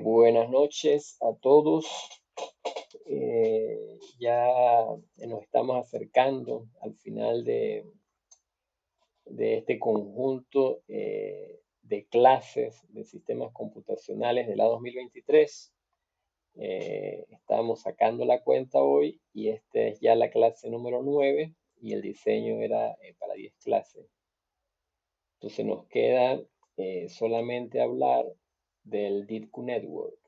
Buenas noches a todos. Ya nos estamos acercando al final de este conjunto de clases de sistemas computacionales de la 2023. Estamos sacando la cuenta hoy y esta es ya la clase número 9 y el diseño era para 10 clases. Entonces nos queda solamente hablar del DITQ Network,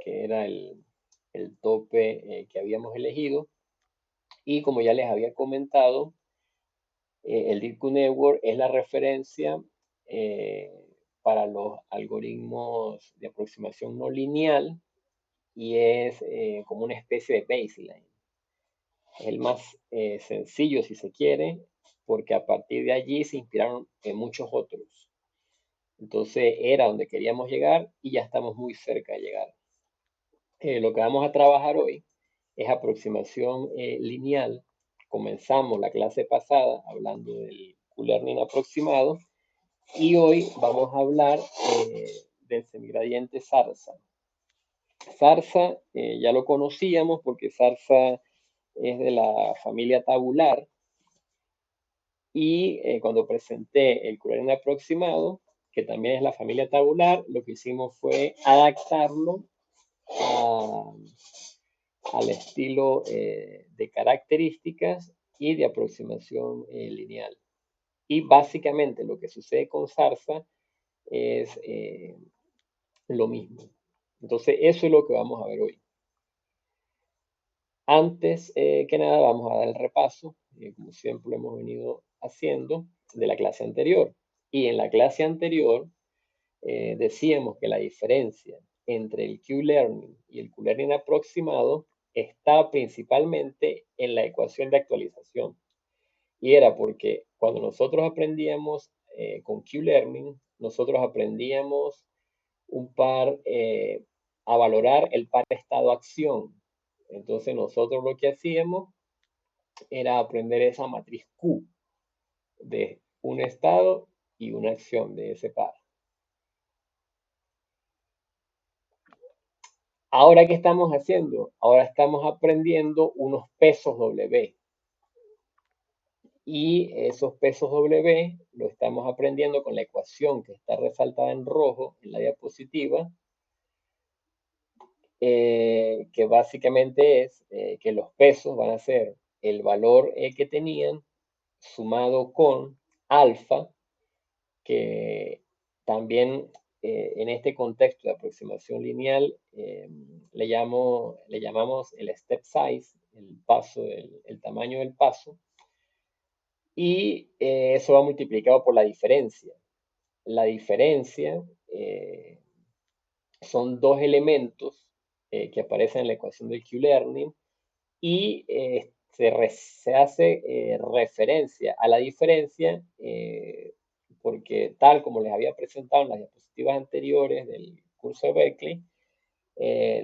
que era el tope que habíamos elegido. Y como ya les había comentado, el DITQ Network es la referencia eh, para los algoritmos de aproximación no lineal y es como una especie de baseline. Es el más sencillo, si se quiere, porque a partir de allí se inspiraron en muchos otros. Entonces era donde queríamos llegar y ya estamos muy cerca de llegar. Lo que vamos a trabajar hoy es aproximación lineal. Comenzamos la clase pasada hablando del Q-Learning aproximado y hoy vamos a hablar del semigradiente Zarza. Zarza ya lo conocíamos porque Zarza es de la familia tabular y cuando presenté el Q-Learning aproximado, que también es la familia tabular, lo que hicimos fue adaptarlo a al estilo de características y de aproximación lineal. Y básicamente lo que sucede con Zarza es lo mismo. Entonces, eso es lo que vamos a ver hoy. Antes que nada, vamos a dar el repaso, como siempre lo hemos venido haciendo, de la clase anterior. Y en la clase anterior decíamos que la diferencia entre el Q-Learning y el Q-Learning aproximado está principalmente en la ecuación de actualización. Y era porque cuando nosotros aprendíamos con Q-Learning, nosotros aprendíamos un par, a valorar el par estado-acción. Entonces nosotros lo que hacíamos era aprender esa matriz Q de un estado y una acción de ese par. Ahora, ¿qué estamos haciendo? Ahora estamos aprendiendo unos pesos W. Y esos pesos W lo estamos aprendiendo con la ecuación que está resaltada en rojo en la diapositiva, que básicamente es que los pesos van a ser el valor que tenían sumado con alfa, que también en este contexto de aproximación lineal le llamamos el step size, el paso, el tamaño del paso, y eso va multiplicado por la diferencia. La diferencia son dos elementos que aparecen en la ecuación del Q-Learning y se hace referencia a la diferencia porque tal como les había presentado en las diapositivas anteriores del curso de Berkeley,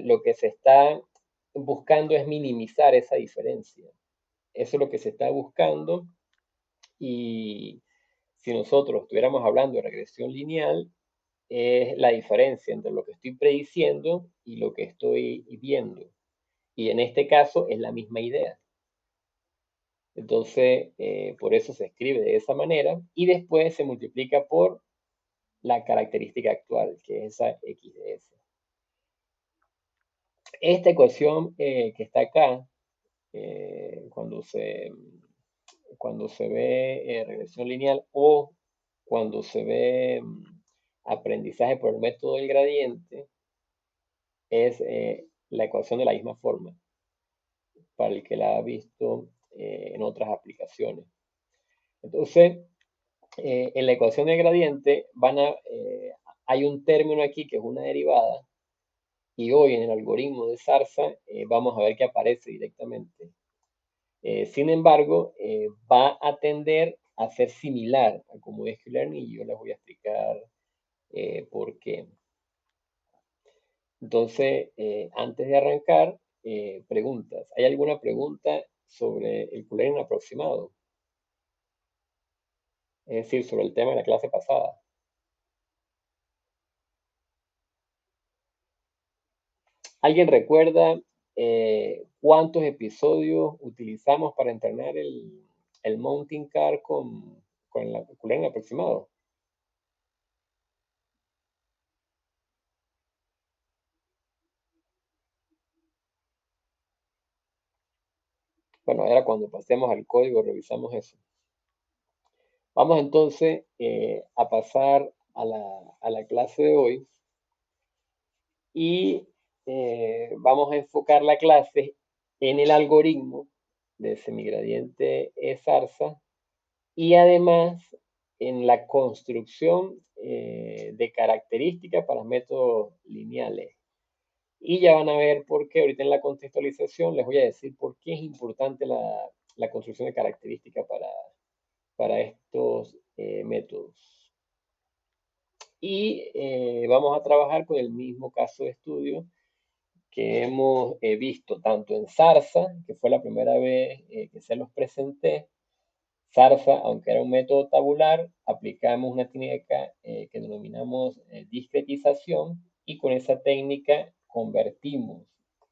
lo que se está buscando es minimizar esa diferencia. Eso es lo que se está buscando y si nosotros estuviéramos hablando de regresión lineal, es la diferencia entre lo que estoy prediciendo y lo que estoy viendo. Y en este caso es la misma idea. Entonces, por eso se escribe de esa manera y después se multiplica por la característica actual, que es esa x de s. Esta ecuación que está acá, cuando se ve regresión lineal o cuando se ve aprendizaje por el método del gradiente, es la ecuación de la misma forma, para el que la ha visto en otras aplicaciones. Entonces, en la ecuación del gradiente hay un término aquí que es una derivada, y hoy en el algoritmo de Zarza vamos a ver que aparece directamente. Sin embargo, va a tender a ser similar a como es Q-Learning y yo les voy a explicar por qué. Entonces, antes de arrancar, preguntas. ¿Hay alguna pregunta sobre el Q-Learning aproximado? Es decir, sobre el tema de la clase pasada. ¿Alguien recuerda cuántos episodios utilizamos para entrenar el mountain car con el culebra aproximado? Bueno, era cuando pasemos al código, revisamos eso. Vamos entonces a pasar a la clase de hoy y vamos a enfocar la clase en el algoritmo de semigradiente zarza y además en la construcción de características para métodos lineales. Y ya van a ver por qué ahorita en la contextualización les voy a decir por qué es importante la construcción de características para estos métodos. Y vamos a trabajar con el mismo caso de estudio que hemos visto tanto en Zarza, que fue la primera vez que se los presenté. Zarza, aunque era un método tabular, aplicamos una técnica que denominamos discretización y con esa técnica convertimos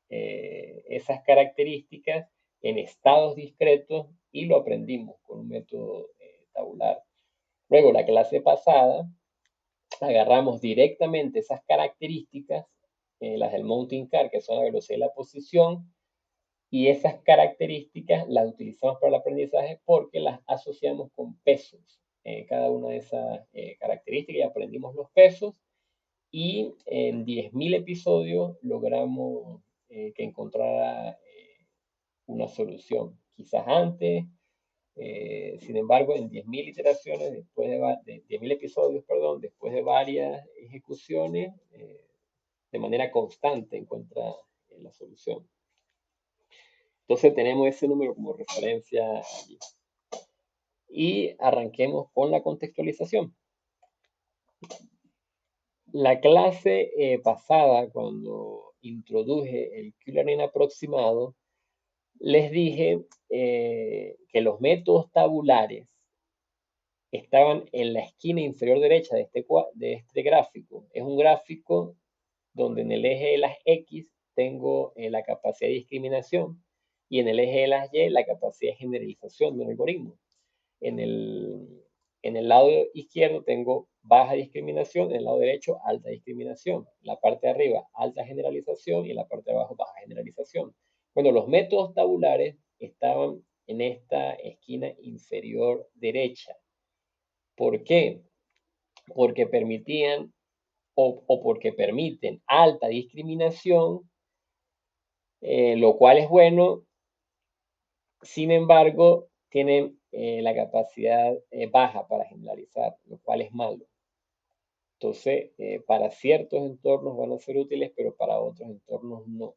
esas características en estados discretos y lo aprendimos con un método tabular. Luego, la clase pasada, agarramos directamente esas características, las del mountain car, que son la velocidad y la posición, y esas características las utilizamos para el aprendizaje porque las asociamos con pesos. Cada una de esas características y aprendimos los pesos y en 10.000 episodios logramos que encontrara una solución. Quizás antes, sin embargo, en 10.000 iteraciones, de 10.000 episodios, perdón, después de varias ejecuciones, de manera constante encuentra la solución. Entonces tenemos ese número como referencia allí. Y arranquemos con la contextualización. La clase pasada, cuando introduje el Q-Learning aproximado, les dije que los métodos tabulares estaban en la esquina inferior derecha de este gráfico. Es un gráfico donde en el eje de las X tengo la capacidad de discriminación y en el eje de las Y la capacidad de generalización de un algoritmo. En en el lado izquierdo tengo baja discriminación, en el lado derecho alta discriminación. En la parte de arriba alta generalización y en la parte de abajo baja generalización. Bueno, los métodos tabulares estaban en esta esquina inferior derecha. ¿Por qué? Porque permitían o porque permiten alta discriminación, lo cual es bueno. Sin embargo, tienen la capacidad baja para generalizar, lo cual es malo. Entonces, para ciertos entornos van a ser útiles, pero para otros entornos no.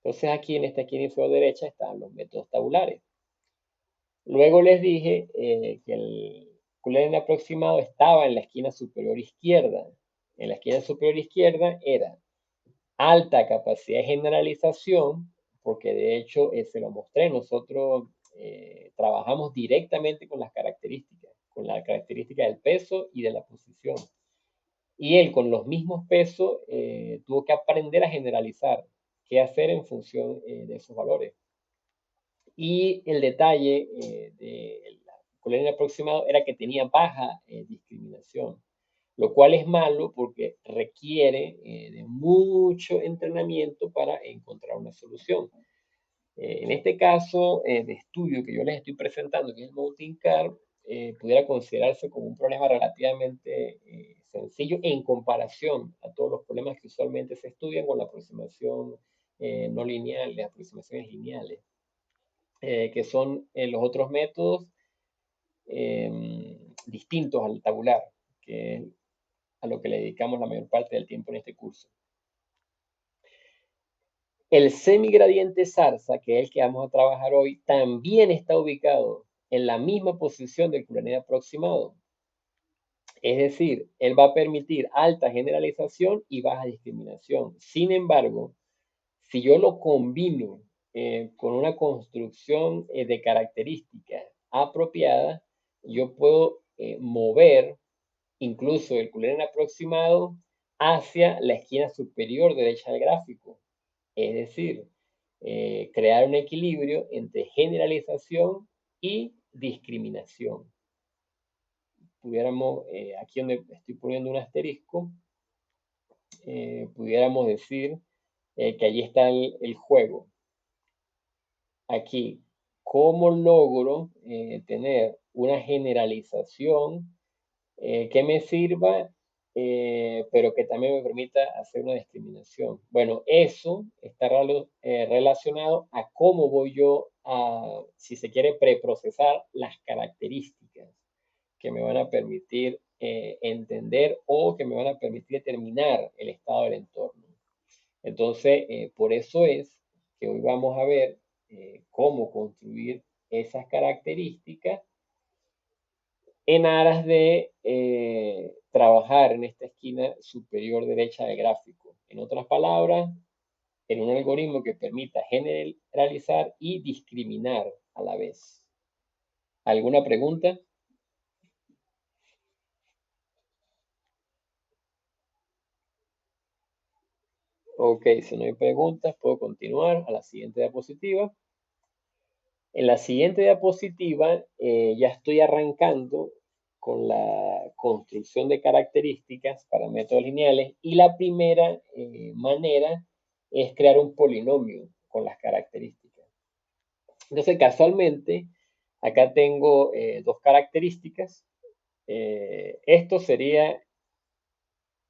Entonces, aquí en esta esquina inferior derecha están los métodos tabulares. Luego les dije que el Q-Learning aproximado estaba en la esquina superior izquierda. En la esquina superior izquierda era alta capacidad de generalización, porque de hecho se lo mostré, nosotros trabajamos directamente con las características, con la característica del peso y de la posición. Y él con los mismos pesos tuvo que aprender a generalizar qué hacer en función de esos valores. Y el detalle del Q-Learning aproximado era que tenía baja discriminación, lo cual es malo porque requiere de mucho entrenamiento para encontrar una solución. En este caso de estudio que yo les estoy presentando, que es el Mountain Car, pudiera considerarse como un problema relativamente sencillo en comparación a todos los problemas que usualmente se estudian con la aproximación no lineal, las aproximaciones lineales, que son los otros métodos distintos al tabular, que es a lo que le dedicamos la mayor parte del tiempo en este curso. El semigradiente Zarza, que es el que vamos a trabajar hoy, también está ubicado en la misma posición del Q-Learning aproximado. Es decir, él va a permitir alta generalización y baja discriminación. Sin embargo, si yo lo combino con una construcción de características apropiadas, yo puedo mover incluso el Q-Learning aproximado hacia la esquina superior derecha del gráfico. Es decir, crear un equilibrio entre generalización y discriminación. Pudiéramos, aquí donde estoy poniendo un asterisco, pudiéramos decir que allí está el juego. Aquí, ¿cómo logro tener una generalización que me sirva, pero que también me permita hacer una discriminación? Bueno, eso está relacionado a cómo voy yo a, si se quiere, preprocesar las características que me van a permitir entender o que me van a permitir determinar el estado del entorno. Entonces, por eso es que hoy vamos a ver cómo construir esas características en aras de trabajar en esta esquina superior derecha del gráfico. En otras palabras, en un algoritmo que permita generalizar y discriminar a la vez. ¿Alguna pregunta? Ok, si no hay preguntas, puedo continuar a la siguiente diapositiva. En la siguiente diapositiva ya estoy arrancando con la construcción de características para métodos lineales y la primera manera es crear un polinomio con las características. Entonces, casualmente, acá tengo dos características. Esto sería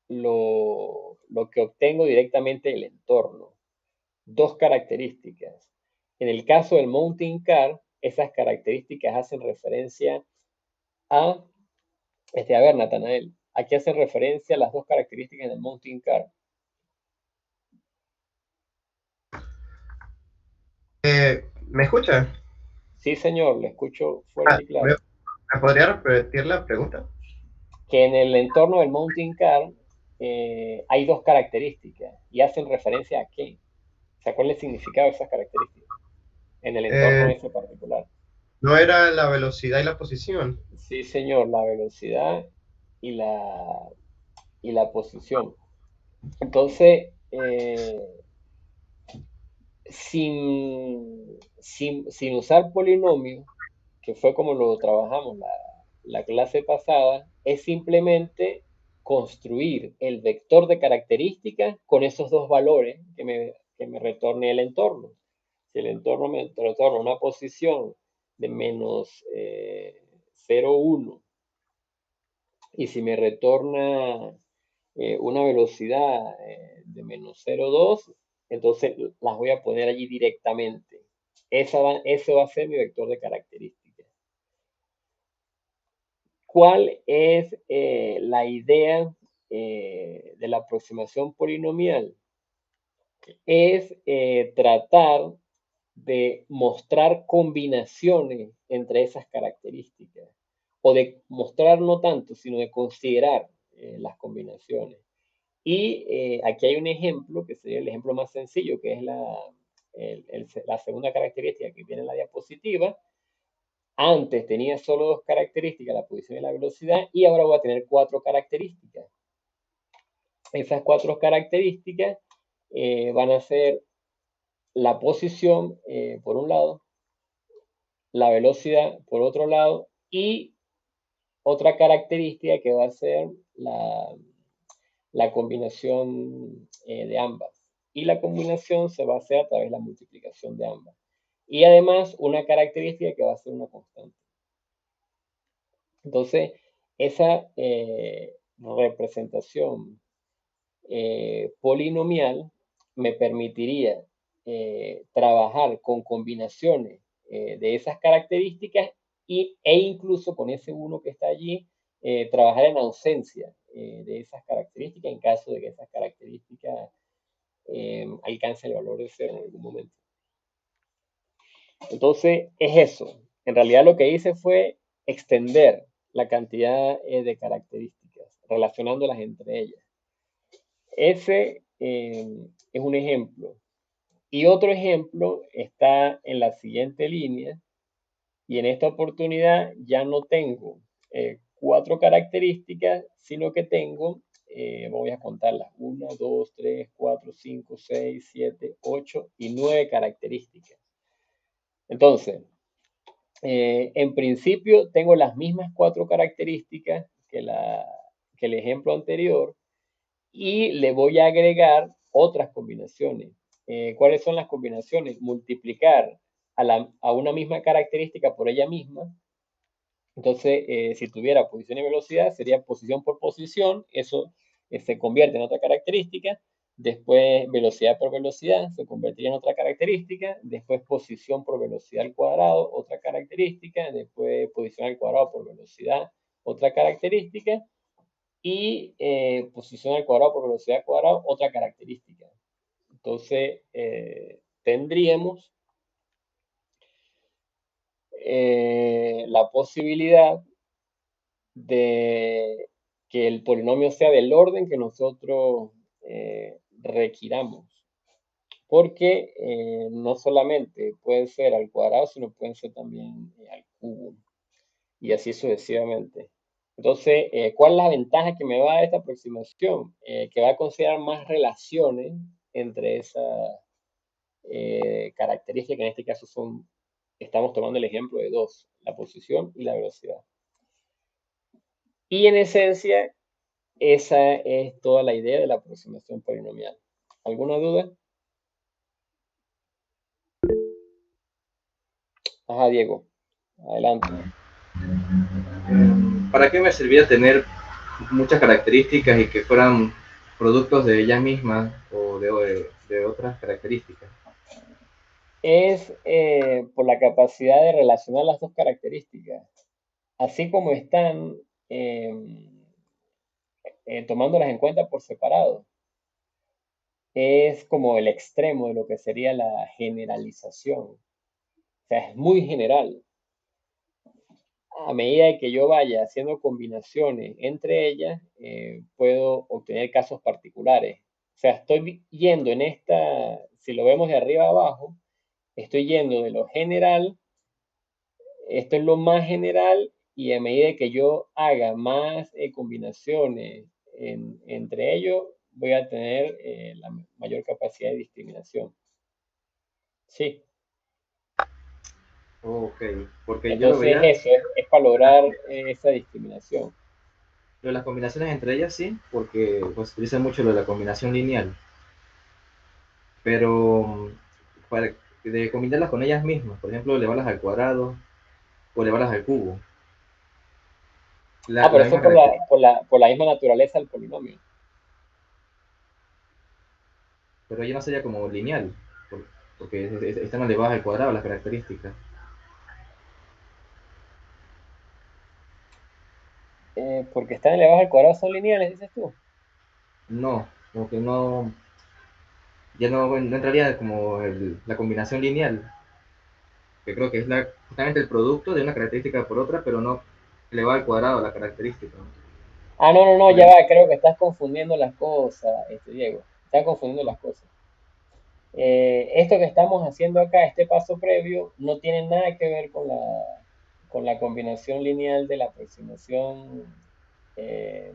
lo que obtengo directamente del entorno. Dos características. En el caso del mountain car, esas características hacen referencia a, a ver, Natanael, aquí hacen referencia a las dos características del mountain car. ¿Me escucha? Sí, señor, le escucho fuerte y ¿Me, claro. me podría repetir la pregunta? Que en el entorno del mountain car hay dos características y hacen referencia a qué. O sea, ¿cuál es el significado de esas características en el entorno Eh, ese particular? ¿No era la velocidad y la posición? Sí, señor, la velocidad y la posición. Entonces, sin usar polinomios, que fue como lo trabajamos la clase pasada, es simplemente construir el vector de características con esos dos valores que me retorne el entorno. Si el entorno me retorna una posición de menos 0,1 y si me retorna una velocidad de menos 0,2, entonces las voy a poner allí directamente. Ese va a ser mi vector de características. ¿Cuál es la idea de la aproximación polinomial? Es tratar de mostrar combinaciones entre esas características, o de mostrar no tanto, sino de considerar las combinaciones. Y aquí hay un ejemplo que sería el ejemplo más sencillo, que es la segunda característica que viene en la diapositiva. Antes tenía solo dos características, la posición y la velocidad, y ahora voy a tener cuatro características. Esas cuatro características van a ser la posición por un lado, la velocidad por otro lado y otra característica que va a ser la combinación de ambas. Y la combinación se va a hacer a través de la multiplicación de ambas. Y además una característica que va a ser una constante. Entonces, esa representación polinomial me permitiría trabajar con combinaciones de esas características e incluso con ese uno que está allí, trabajar en ausencia de esas características en caso de que esas características alcancen el valor de cero en algún momento. Entonces, es eso. En realidad lo que hice fue extender la cantidad de características, relacionándolas entre ellas. Ese es un ejemplo. Y otro ejemplo está en la siguiente línea. Y en esta oportunidad ya no tengo cuatro características, sino que tengo voy a contarlas, 1, 2, 3, 4, 5, 6, 7, 8 y 9 características. Entonces, en principio tengo las mismas 4 características que el ejemplo anterior y le voy a agregar otras combinaciones. ¿Cuáles son las combinaciones? Multiplicar a una misma característica por ella misma. Entonces, si tuviera posición y velocidad, sería posición por posición, eso se convierte en otra característica. Después, velocidad por velocidad se convertiría en otra característica. Después, posición por velocidad al cuadrado, otra característica. Después, posición al cuadrado por velocidad, otra característica. Y posición al cuadrado por velocidad al cuadrado, otra característica. Entonces, tendríamos la posibilidad de que el polinomio sea del orden que nosotros requiramos. Porque no solamente pueden ser al cuadrado, sino pueden ser también al cubo. Y así sucesivamente. Entonces, ¿cuál es la ventaja que me va a dar esta aproximación? Que va a considerar más relaciones entre esas características, que en este caso estamos tomando el ejemplo de dos, la posición y la velocidad. Y en esencia, esa es toda la idea de la aproximación polinomial. ¿Alguna duda? Ajá, Diego, adelante. ¿Para qué me servía tener muchas características y que fueran productos de ellas mismas o de otras características? Es por la capacidad de relacionar las dos características, así como están eh, tomándolas en cuenta por separado. Es como el extremo de lo que sería la generalización. O sea, es muy general. A medida que yo vaya haciendo combinaciones entre ellas, puedo obtener casos particulares. O sea, estoy yendo en esta, si lo vemos de arriba a abajo, estoy yendo de lo general, esto es lo más general, y a medida que yo haga más combinaciones entre ellos, voy a tener la mayor capacidad de discriminación. Sí, Ok, porque yo lo entonces veía, eso es para lograr esa discriminación. lo de las combinaciones entre ellas sí, porque pues utiliza mucho lo de la combinación lineal, pero para de combinarlas con ellas mismas, por ejemplo, elevarlas al cuadrado o elevarlas al cubo, Ah, pero la eso misma es por la, característica, por la, por la misma naturaleza del polinomio. pero ella no sería como lineal, porque están elevadas al cuadrado las características. Porque están elevados al cuadrado son lineales, dices tú. No, como que no, ya no entraría como la combinación lineal, que creo que es justamente el producto de una característica por otra, pero no elevado al cuadrado la característica. Ah, no, no, no, ya Porque, va, creo que estás confundiendo las cosas, Diego. Estás confundiendo las cosas. Esto que estamos haciendo acá, este paso previo, no tiene nada que ver con la combinación lineal de la aproximación eh,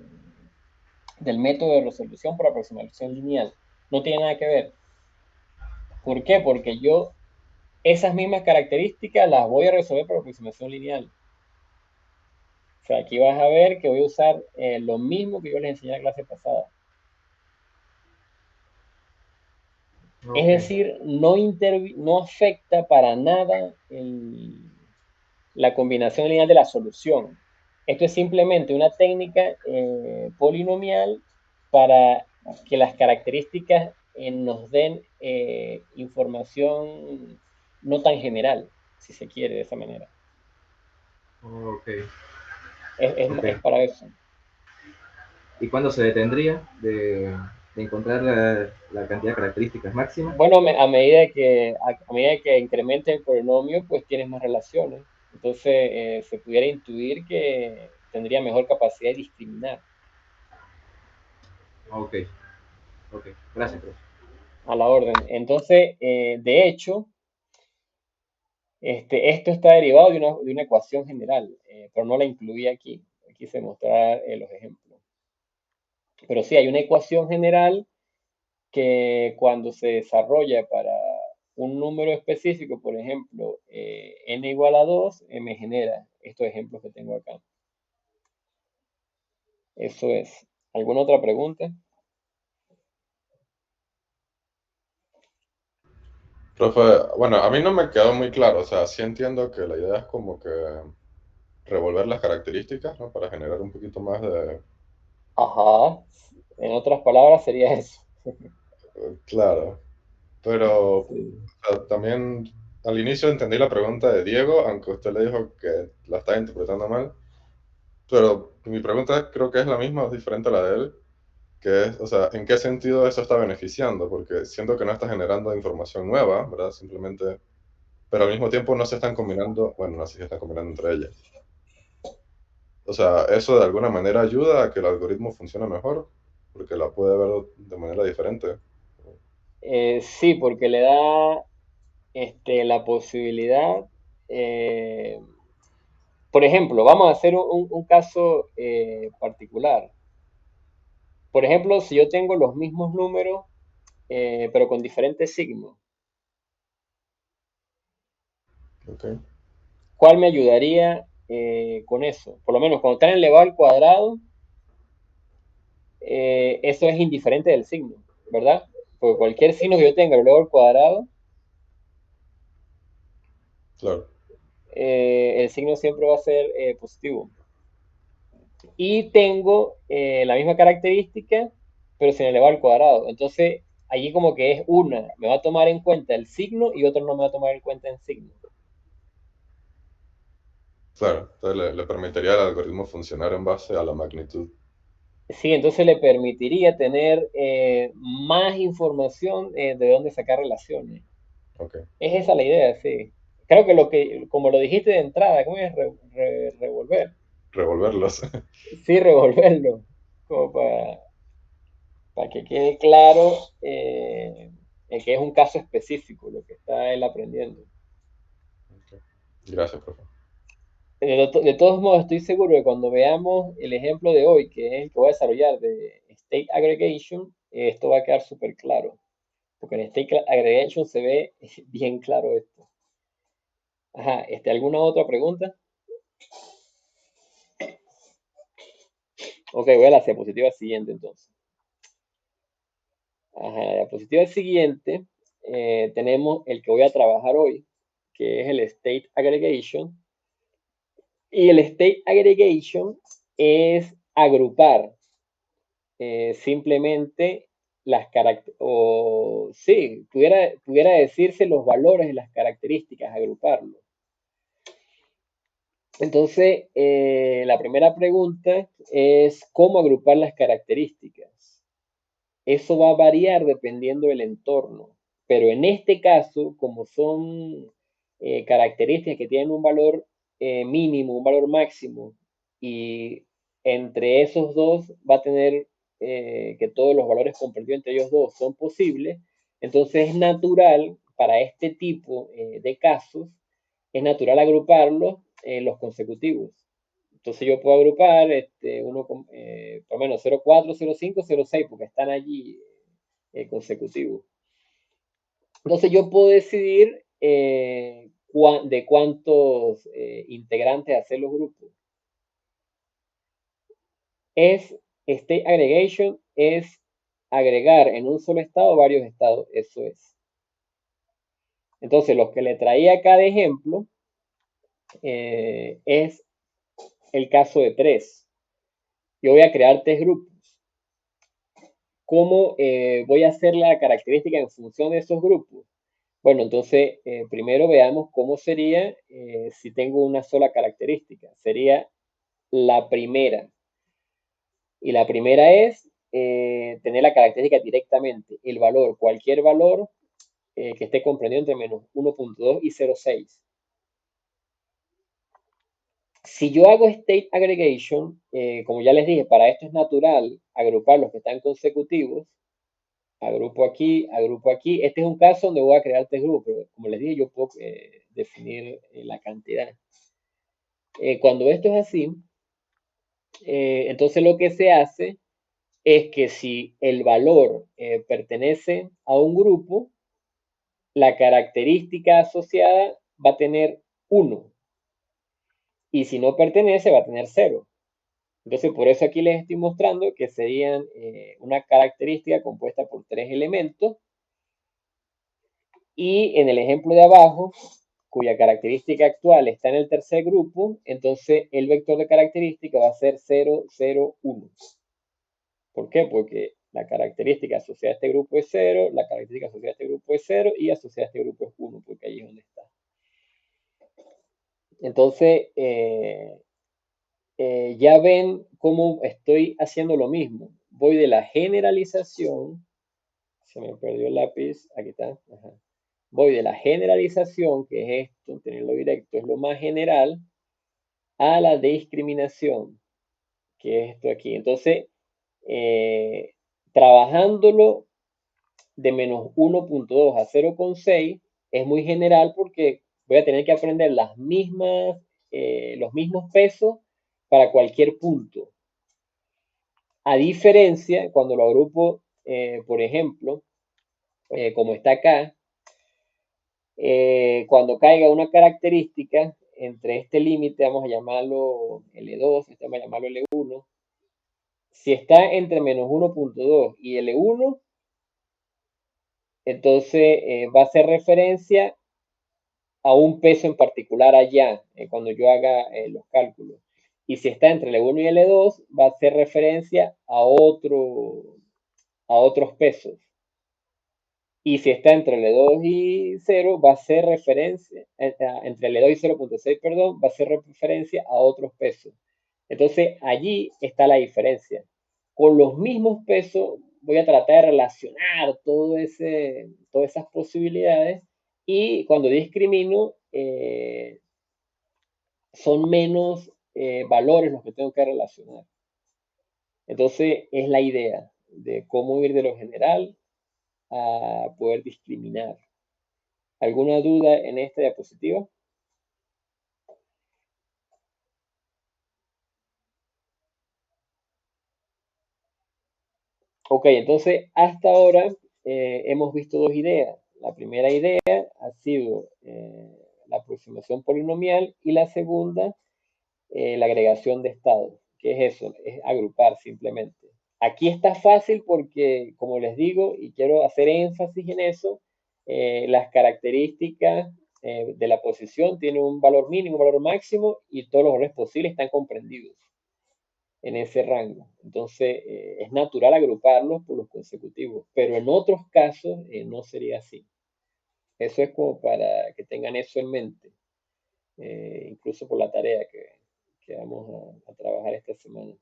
del método de resolución por aproximación lineal. No tiene nada que ver. ¿Por qué? Porque yo esas mismas características las voy a resolver por aproximación lineal. O sea, aquí vas a ver que voy a usar lo mismo que yo les enseñé en la clase pasada. Es ok, decir, no afecta para nada la combinación lineal de la solución. Esto es simplemente una técnica polinomial para que las características nos den información no tan general, si se quiere de esa manera. ok, ok. Es para eso. ¿Y cuándo se detendría de encontrar la cantidad de características máximas? Bueno, a medida que incremente el polinomio, pues tienes más relaciones. Entonces, se pudiera intuir que tendría mejor capacidad de discriminar. Ok, ok, gracias, profe. A la orden. Entonces, de hecho, esto está derivado de una ecuación general, pero no la incluí aquí. Quise mostrar los ejemplos. Pero sí, hay una ecuación general que cuando se desarrolla para un número específico, por ejemplo, n igual a 2, me genera estos ejemplos que tengo acá. Eso es. ¿Alguna otra pregunta? Profe, bueno, a mí no me quedó muy claro, o sea, sí entiendo que la idea es como que revolver las características, ¿no? Para generar un poquito más de... Ajá. En otras palabras sería eso. Claro, pero Sí. también al inicio entendí la pregunta de Diego, aunque usted le dijo que la estaba interpretando mal, pero mi pregunta creo que es la misma, es diferente a la de él, que es, o sea, ¿en qué sentido eso está beneficiando? Porque siento que no está generando información nueva, ¿verdad? Simplemente, pero al mismo tiempo no se están combinando, bueno, no sé si se están combinando entre ellas. O sea, eso de alguna manera ayuda a que el algoritmo funcione mejor, porque la puede ver de manera diferente. Sí, porque le da la posibilidad, eh, por ejemplo, vamos a hacer un caso particular. Por ejemplo, si yo tengo los mismos números, pero con diferentes signos, ¿Ok? ¿cuál me ayudaría con eso? Por lo menos cuando están elevado al cuadrado, eso es indiferente del signo, ¿verdad? Porque cualquier signo que yo tenga elevado al cuadrado, Claro, el signo siempre va a ser positivo. Y tengo la misma característica, pero sin elevar al cuadrado. Entonces, allí como que es una, me va a tomar en cuenta el signo y otra no me va a tomar en cuenta el signo. claro. Entonces le permitiría al algoritmo funcionar en base a la magnitud. Sí, entonces le permitiría tener más información de dónde sacar relaciones. Ok. Es esa la idea, sí. Creo que como lo dijiste de entrada, ¿cómo es revolver? Revolverlos. Sí, revolverlo, como para que quede claro que es un caso específico lo que está él aprendiendo. Ok. Gracias, profe. De todos modos, estoy seguro que cuando veamos el ejemplo de hoy, que es el que voy a desarrollar de State Aggregation, esto va a quedar súper claro, porque en State Aggregation se ve bien claro esto. Ajá, ¿alguna otra pregunta? Ok, voy a la diapositiva siguiente entonces. Ajá, la diapositiva siguiente tenemos el que voy a trabajar hoy, que es el State Aggregation. Y el State Aggregation es agrupar simplemente las características, o sí, pudiera decirse los valores de las características, agruparlo. Entonces, la primera pregunta es cómo agrupar las características. Eso va a variar dependiendo del entorno, pero en este caso, como son características que tienen un valor mínimo, un valor máximo, y entre esos dos va a tener que todos los valores comprendidos entre ellos dos son posibles, entonces es natural para este tipo de casos, es natural agruparlos en los consecutivos. Entonces yo puedo agrupar por lo menos 04, 05, 06, porque están allí consecutivos. Entonces yo puedo decidir de cuántos integrantes hacer los grupos. State aggregation es agregar en un solo estado varios estados, eso es. Entonces los que le traía acá de ejemplo es el caso de 3. Yo voy a crear 3 grupos. ¿Cómo voy a hacer la característica en función de esos grupos? Bueno, entonces primero veamos cómo sería si tengo una sola característica. Sería la primera. Y la primera es tener la característica directamente, el valor, cualquier valor que esté comprendido entre menos 1.2 y 0.6. Si yo hago state aggregation, como ya les dije, para esto es natural agrupar los que están consecutivos. Agrupo aquí, agrupo aquí. Este es un caso donde voy a crear 3 grupos. Como les dije, yo puedo definir la cantidad. Cuando esto es así, entonces lo que se hace es que si el valor pertenece a un grupo, la característica asociada va a tener 1. Y si no pertenece, va a tener 0. Entonces, por eso aquí les estoy mostrando que serían una característica compuesta por 3 elementos. Y en el ejemplo de abajo, cuya característica actual está en el tercer grupo, entonces el vector de característica va a ser 0, 0, 1. ¿Por qué? Porque la característica asociada a este grupo es 0, la característica asociada a este grupo es 0 y asociada a este grupo es 1, porque ahí es donde está. Entonces, ya ven cómo estoy haciendo lo mismo. Voy de la generalización, se me perdió el lápiz, aquí está. Ajá. Voy de la generalización, que es esto, tenerlo directo, es lo más general, a la discriminación, que es esto aquí. Entonces, trabajándolo de menos 1.2 a 0.6 es muy general porque voy a tener que aprender los mismos pesos para cualquier punto. A diferencia, cuando lo agrupo, por ejemplo, como está acá, cuando caiga una característica entre este límite, vamos a llamarlo L2, este vamos a llamarlo L1, si está entre menos 1.2 y L1, entonces va a hacer referencia a un peso en particular allá, cuando yo haga los cálculos. Y si está entre L1 y L2, va a hacer referencia a otros pesos. Y si está entre L2 y 0, va a hacer referencia, entre L2 y 0.6, perdón, va a hacer referencia a otros pesos. Entonces, allí está la diferencia. Con los mismos pesos voy a tratar de relacionar todas esas posibilidades y cuando discrimino, son menos valores los que tengo que relacionar. Entonces, es la idea de cómo ir de lo general a poder discriminar. ¿Alguna duda en esta diapositiva? Ok, entonces hasta ahora hemos visto dos ideas. La primera idea ha sido la aproximación polinomial y la segunda, la agregación de estados. ¿Qué es eso? Es agrupar simplemente. Aquí está fácil porque, como les digo, y quiero hacer énfasis en eso, las características de la posición tienen un valor mínimo, un valor máximo y todos los valores posibles están comprendidos en ese rango. Entonces, es natural agruparlos por los consecutivos, pero en otros casos no sería así. Eso es como para que tengan eso en mente, incluso por la tarea que vamos a trabajar esta semana.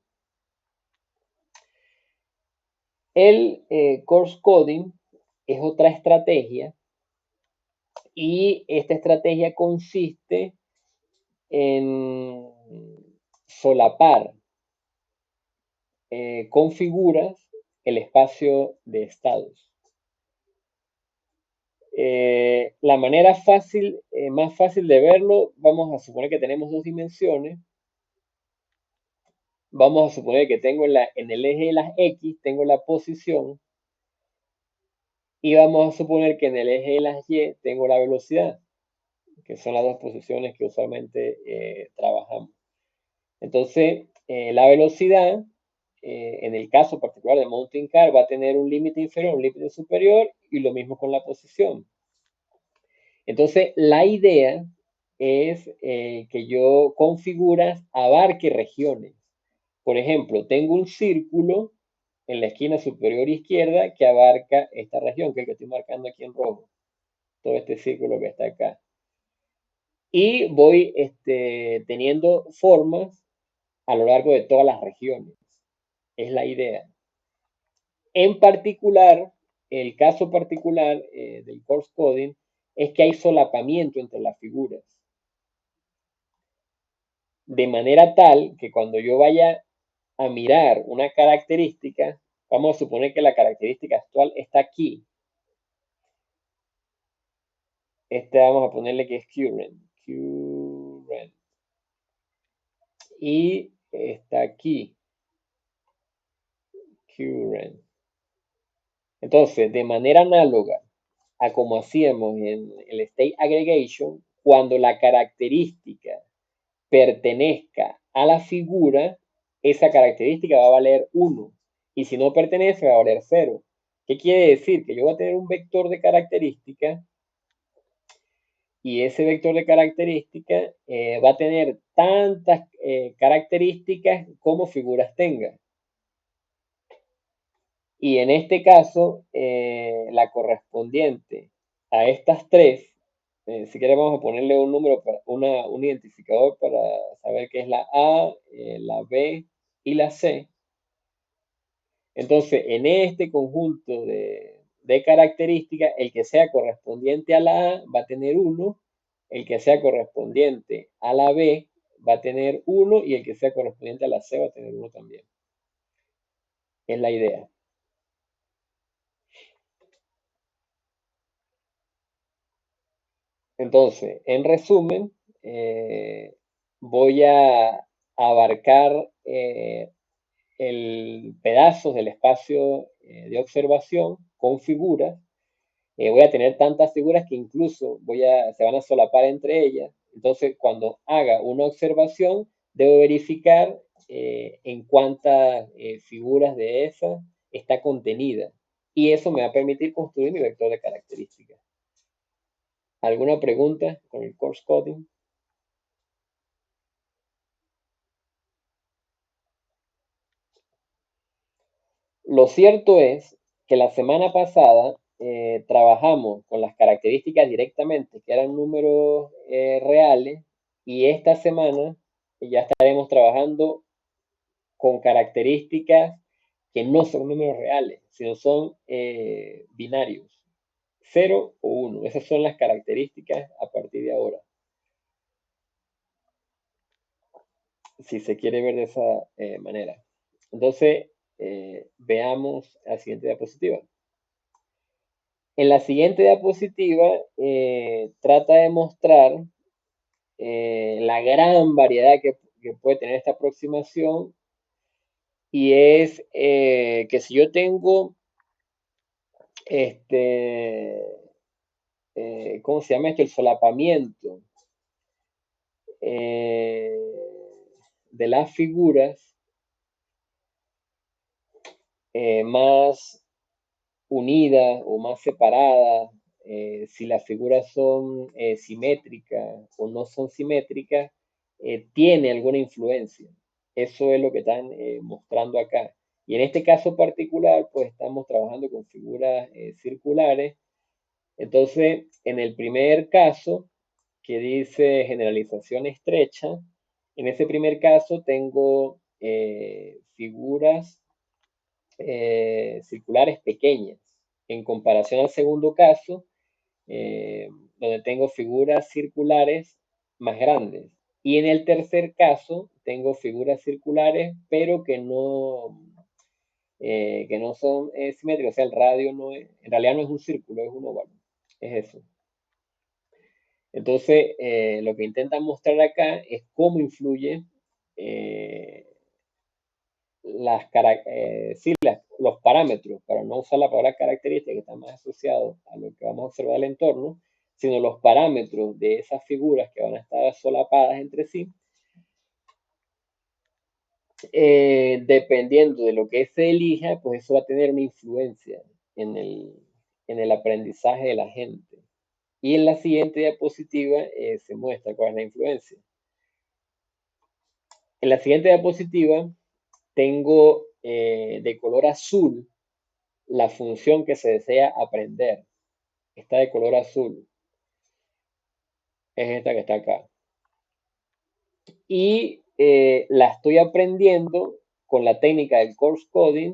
El course coding es otra estrategia y esta estrategia consiste en solapar con figuras el espacio de estados. La manera más fácil de verlo, vamos a suponer que tenemos dos dimensiones. Vamos a suponer que tengo en el eje de las X, tengo la posición. Y vamos a suponer que en el eje de las Y tengo la velocidad, que son las dos posiciones que usualmente trabajamos. Entonces, la velocidad, en el caso particular de Mountain Car, va a tener un límite inferior, un límite superior, y lo mismo con la posición. Entonces, la idea es que yo con figuras abarque regiones. Por ejemplo, tengo un círculo en la esquina superior izquierda que abarca esta región, que es el que estoy marcando aquí en rojo. Todo este círculo que está acá. Y voy teniendo formas a lo largo de todas las regiones. Es la idea. En particular, el caso particular del course coding es que hay solapamiento entre las figuras. De manera tal que cuando yo vaya a mirar una característica, vamos a suponer que la característica actual está aquí. Vamos a ponerle que es current. Y está aquí. current. Entonces, de manera análoga a como hacíamos en el state aggregation, cuando la característica pertenezca a la figura, esa característica va a valer 1. Y si no pertenece, va a valer 0. ¿Qué quiere decir? Que yo voy a tener un vector de características y ese vector de características va a tener tantas características como figuras tenga. Y en este caso, la correspondiente a estas tres, si queremos vamos a ponerle un número, un identificador para saber qué es la A, la B y la C. Entonces, en este conjunto de características, el que sea correspondiente a la A va a tener 1, el que sea correspondiente a la B va a tener 1 y el que sea correspondiente a la C va a tener 1 también. Es la idea. Entonces, en resumen, voy a abarcar pedazos del espacio de observación con figuras. Voy a tener tantas figuras que incluso se van a solapar entre ellas. Entonces, cuando haga una observación, debo verificar en cuántas figuras de esas está contenida. Y eso me va a permitir construir mi vector de características. ¿Alguna pregunta con el course coding? Lo cierto es que la semana pasada trabajamos con las características directamente, que eran números reales, y esta semana ya estaremos trabajando con características que no son números reales, sino son binarios, 0 o 1. Esas son las características a partir de ahora. Si se quiere ver de esa manera. Entonces, veamos la siguiente diapositiva. En la siguiente diapositiva trata de mostrar la gran variedad que puede tener esta aproximación, y es que si yo tengo ¿cómo se llama esto? El solapamiento de las figuras más unidas o más separadas, si las figuras son simétricas o no son simétricas, tiene alguna influencia. Eso es lo que están mostrando acá. Y en este caso particular, pues estamos trabajando con figuras circulares. Entonces, en el primer caso, que dice generalización estrecha, en ese primer caso tengo figuras circulares pequeñas, en comparación al segundo caso, donde tengo figuras circulares más grandes. Y en el tercer caso, tengo figuras circulares, pero que no son simétricas. O sea, el radio en realidad no es un círculo, es un óvalo. Es eso. Entonces, lo que intentan mostrar acá es cómo influye los parámetros, para no usar la palabra característica, que está más asociado a lo que vamos a observar del entorno, sino los parámetros de esas figuras que van a estar solapadas entre sí, dependiendo de lo que se elija, pues eso va a tener una influencia en el aprendizaje de la gente. Y en la siguiente diapositiva se muestra cuál es la influencia. En la siguiente diapositiva tengo de color azul la función que se desea aprender. Está de color azul. Es esta que está acá. Y la estoy aprendiendo con la técnica del course coding,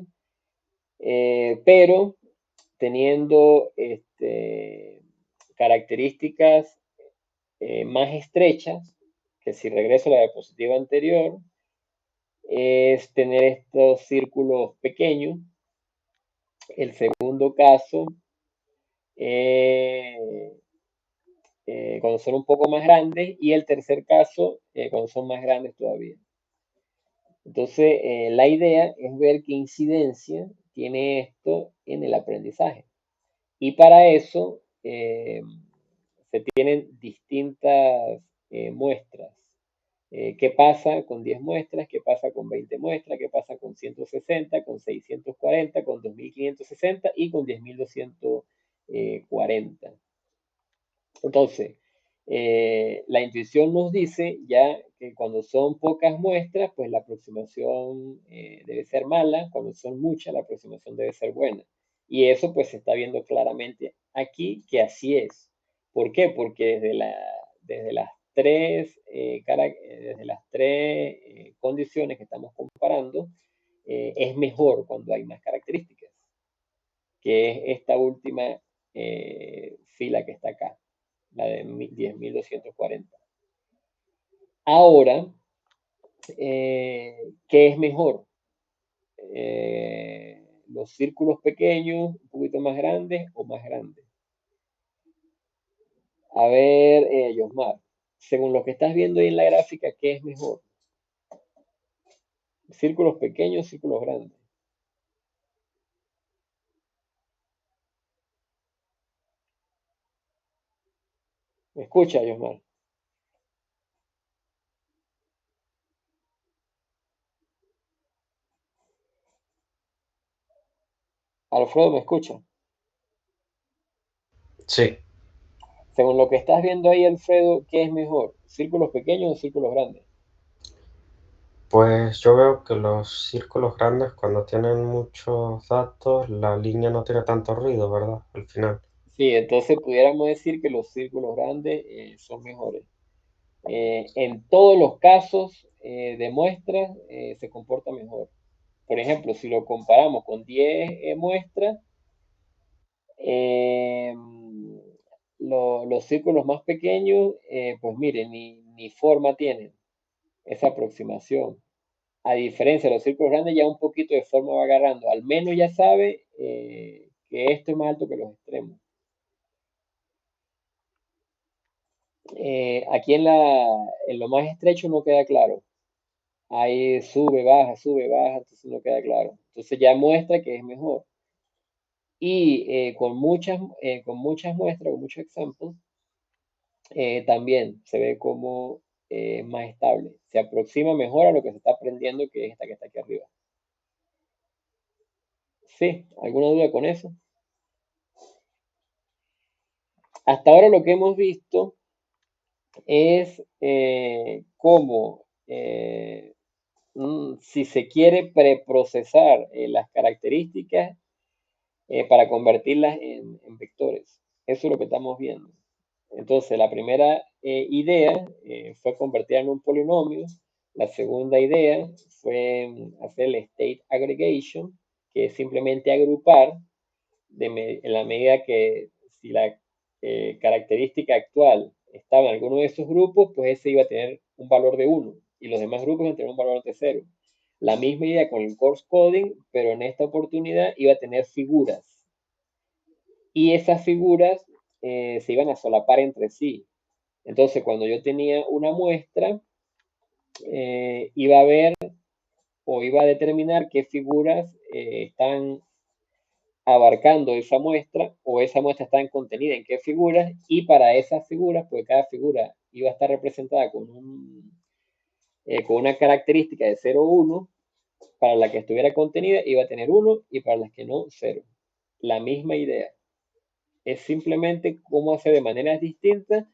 pero teniendo características más estrechas, que si regreso a la diapositiva anterior, es tener estos círculos pequeños. El segundo caso, cuando son un poco más grandes, y el tercer caso, cuando son más grandes todavía. Entonces, la idea es ver qué incidencia tiene esto en el aprendizaje. Y para eso se tienen distintas muestras. ¿Qué pasa con 10 muestras? ¿Qué pasa con 20 muestras? ¿Qué pasa con 160, con 640, con 2560 y con 10.240? Entonces, la intuición nos dice ya que cuando son pocas muestras, pues la aproximación debe ser mala, cuando son muchas, la aproximación debe ser buena. Y eso pues se está viendo claramente aquí que así es. ¿Por qué? Porque desde las desde las tres condiciones que estamos comparando, es mejor cuando hay más características, que es esta última fila que está acá, la de 10.240. Ahora, ¿qué es mejor? ¿Los círculos pequeños, un poquito más grandes o más grandes? A ver, Yosmar, según lo que estás viendo ahí en la gráfica, ¿qué es mejor? ¿Círculos pequeños, círculos grandes? ¿Me escucha, Yosmar? Alfredo, ¿me escucha? Sí, Según lo que estás viendo ahí, Alfredo, ¿qué es mejor? ¿Círculos pequeños o círculos grandes? pues yo veo que los círculos grandes cuando tienen muchos datos, la línea no tiene tanto ruido, ¿verdad? Al final. Sí, entonces pudiéramos decir que los círculos grandes son mejores. En todos los casos de muestras se comporta mejor. Por ejemplo, si lo comparamos con 10 muestras, eh, los círculos más pequeños, pues miren, ni forma tienen esa aproximación. A diferencia de los círculos grandes, ya un poquito de forma va agarrando. Al menos ya sabe que esto es más alto que los extremos. Aquí en lo más estrecho no queda claro. Ahí sube, baja, entonces no queda claro. Entonces ya muestra que es mejor. Y con muchas muestras, con muchos ejemplos, también se ve como más estable. Se aproxima mejor a lo que se está aprendiendo, que es esta que está aquí arriba. ¿Sí? ¿Alguna duda con eso? Hasta ahora lo que hemos visto es cómo, si se quiere preprocesar las características para convertirlas en vectores. Eso es lo que estamos viendo. Entonces, la primera idea fue convertirla en un polinomio. La segunda idea fue hacer el state aggregation, que es simplemente agrupar en la medida que si la característica actual estaba en alguno de esos grupos, pues ese iba a tener un valor de 1 y los demás grupos iban a tener un valor de 0. La misma idea con el coarse coding, pero en esta oportunidad iba a tener figuras. Y esas figuras se iban a solapar entre sí. Entonces, cuando yo tenía una muestra, iba a ver o iba a determinar qué figuras están abarcando esa muestra o esa muestra está contenida en qué figuras y para esas figuras, pues cada figura iba a estar representada con una característica de 0 o 1, para la que estuviera contenida iba a tener 1 y para las que no, 0. La misma idea. Es simplemente cómo hacer de maneras distintas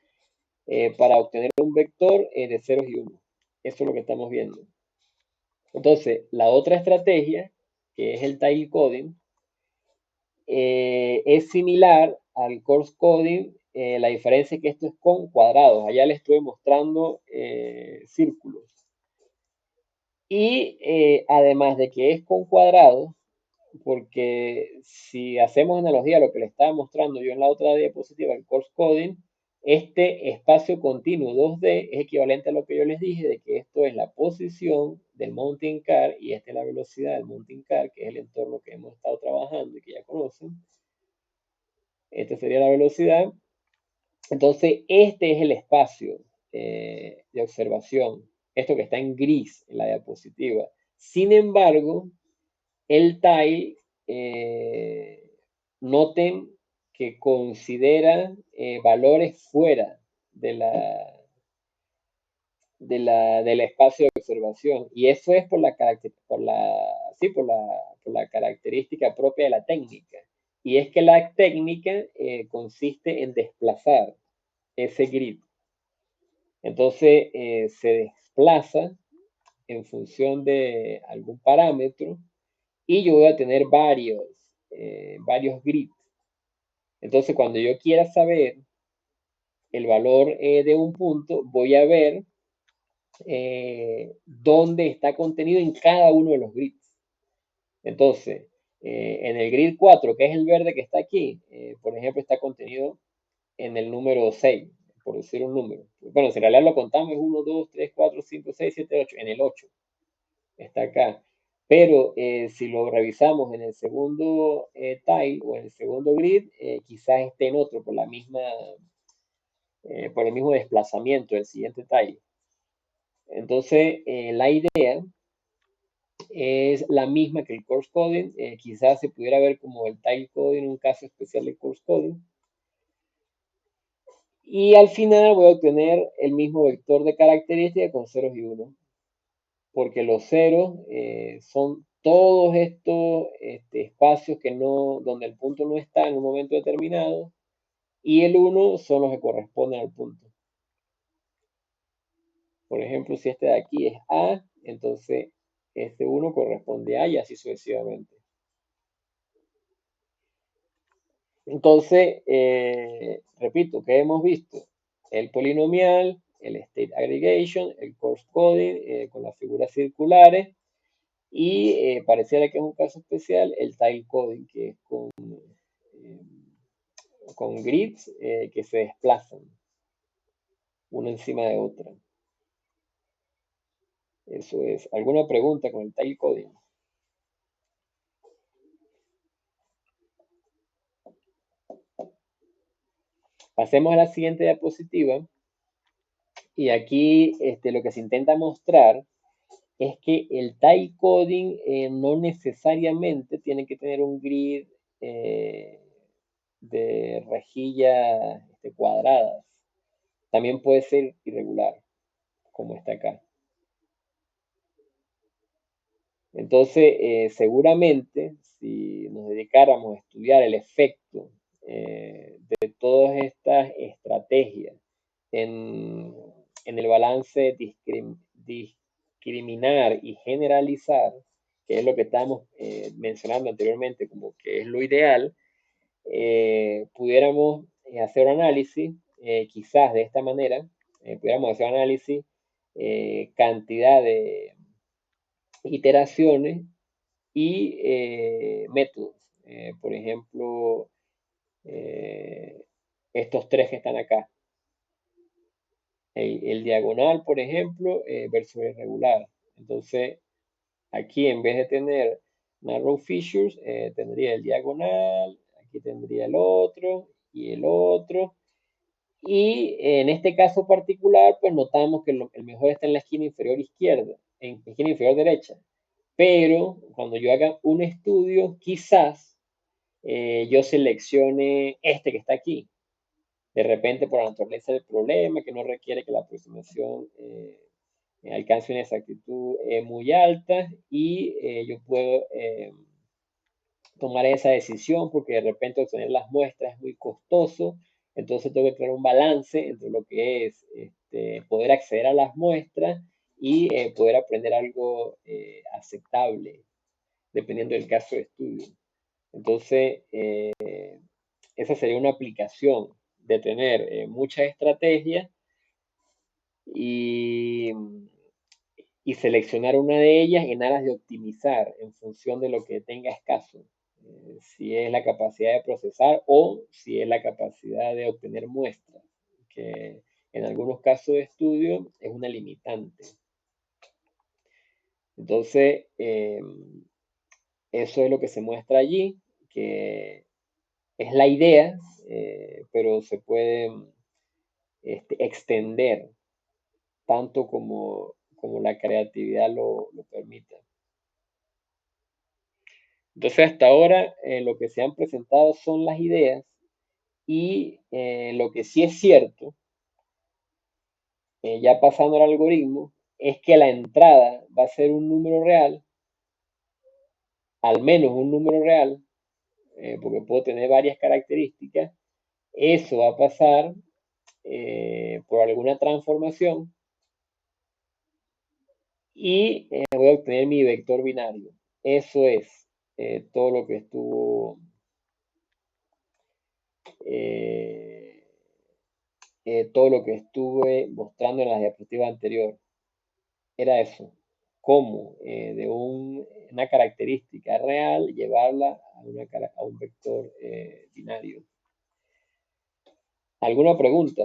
para obtener un vector de ceros y unos. Eso es lo que estamos viendo. Entonces, la otra estrategia, que es el tile coding, es similar al coarse coding. La diferencia es que esto es con cuadrados. Allá les estuve mostrando círculos. Y además de que es con cuadrados, porque si hacemos analogía a lo que le estaba mostrando yo en la otra diapositiva, el coarse coding, este espacio continuo 2D es equivalente a lo que yo les dije de que esto es la posición del mountain car y esta es la velocidad del mountain car, que es el entorno que hemos estado trabajando y que ya conocen. Esta sería la velocidad. Entonces, este es el espacio de observación. Esto que está en gris en la diapositiva. Sin embargo, el tile, noten que considera valores fuera de del espacio de observación. Y eso es por la característica propia de la técnica. Y es que la técnica consiste en desplazar ese grid. Entonces se desplaza en función de algún parámetro y yo voy a tener varios grids. Entonces cuando yo quiera saber el valor de un punto, voy a ver dónde está contenido en cada uno de los grids. Entonces, en el grid 4, que es el verde que está aquí, por ejemplo, está contenido en el número 6, por decir un número. Bueno, si en realidad lo contamos, es 1, 2, 3, 4, 5, 6, 7, 8, en el 8 está acá. Pero si lo revisamos en el segundo tile o en el segundo grid, quizás esté en otro por por el mismo desplazamiento del siguiente tile. Entonces, la idea es la misma que el coarse coding. Quizás se pudiera ver como el tile coding, un caso especial de coarse coding. Y al final voy a obtener el mismo vector de característica con ceros y unos, porque los ceros son todos estos espacios donde el punto no está en un momento determinado, y el 1 son los que corresponden al punto. Por ejemplo, si este de aquí es A, entonces este 1 corresponde a A y así sucesivamente. Entonces, repito, ¿qué hemos visto? El polinomial, el state aggregation, el coarse coding con las figuras circulares y pareciera que es un caso especial el tile coding, que es con grids que se desplazan una encima de otra. Eso es. ¿Alguna pregunta con el tile coding? Pasemos a la siguiente diapositiva. Y aquí lo que se intenta mostrar es que el tile coding no necesariamente tiene que tener un grid de rejillas cuadradas. También puede ser irregular, como está acá. Entonces, seguramente, si nos dedicáramos a estudiar el efecto de todas estas estrategias en el balance discriminar y generalizar, que es lo que estábamos mencionando anteriormente como que es lo ideal, pudiéramos hacer un análisis, quizás de esta manera, pudiéramos hacer un análisis, cantidad de iteraciones y métodos. Por ejemplo, estos tres que están acá. El diagonal, por ejemplo, versus el regular. Entonces, aquí en vez de tener narrow fissures, tendría el diagonal, aquí tendría el otro y el otro. Y en este caso particular, pues notamos que el mejor está en la esquina inferior izquierda, en la esquina inferior derecha. Pero cuando yo haga un estudio, quizás yo seleccione este que está aquí. De repente, por la naturaleza del problema, que no requiere que la aproximación alcance una exactitud muy alta y yo puedo tomar esa decisión porque de repente obtener las muestras es muy costoso, entonces tengo que crear un balance entre lo que es poder acceder a las muestras y poder aprender algo aceptable, dependiendo del caso de estudio. Entonces, esa sería una aplicación de tener muchas estrategias y seleccionar una de ellas en aras de optimizar en función de lo que tenga escaso. Si es la capacidad de procesar o si es la capacidad de obtener muestras, que en algunos casos de estudio es una limitante. Entonces, eso es lo que se muestra allí, que es la idea, pero se puede extender tanto como la creatividad lo permita. Entonces, hasta ahora lo que se han presentado son las ideas y lo que sí es cierto, ya pasando al algoritmo, es que la entrada va a ser un número real, al menos un número real, porque puedo tener varias características. Eso va a pasar por alguna transformación y voy a obtener mi vector binario. Eso es todo lo que estuvo eh, todo lo que estuve mostrando en la diapositiva anterior. Era eso, cómo de una característica real llevarla a un vector binario. ¿Alguna pregunta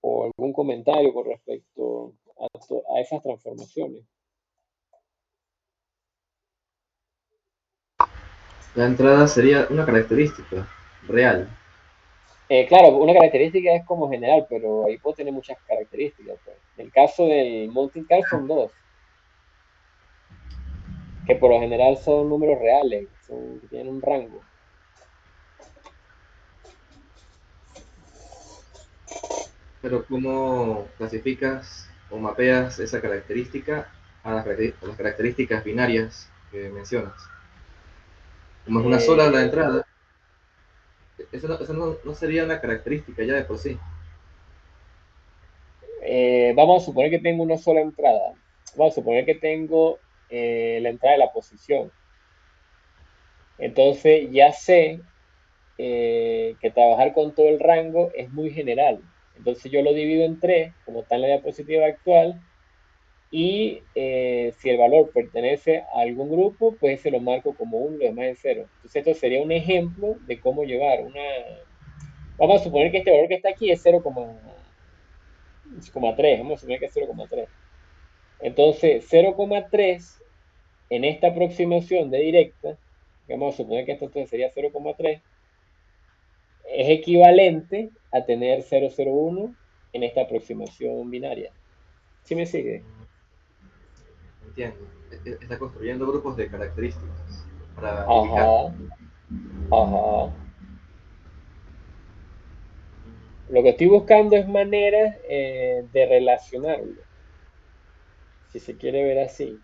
o algún comentario con respecto a esas transformaciones? La entrada sería una característica real. Claro, una característica es como general, pero ahí puedo tener muchas características, pues. En el caso del multicast son dos, que por lo general son números reales, que tienen un rango. Pero ¿cómo clasificas o mapeas esa característica a a las características binarias que mencionas? Como es una sola la Eh, entrada, no sería una característica ya de por sí. Vamos a suponer que tengo una sola entrada. Vamos a suponer que tengo la entrada de la posición. Entonces ya sé que trabajar con todo el rango es muy general. Entonces yo lo divido en tres, como está en la diapositiva actual, y si el valor pertenece a algún grupo, pues se lo marco como 1 y lo demás en 0. Entonces esto sería un ejemplo de cómo llevar una... Vamos a suponer que este valor que está aquí es 0,3. Vamos a suponer que es 0,3. Entonces 0,3 en esta aproximación de directa, vamos a suponer que esto entonces sería 0,3, es equivalente a tener 0,01 en esta aproximación binaria. ¿Sí me sigue? Entiendo. Está construyendo grupos de características para ubicar. Ajá, ajá. Lo que estoy buscando es maneras de relacionarlo, si se quiere ver así.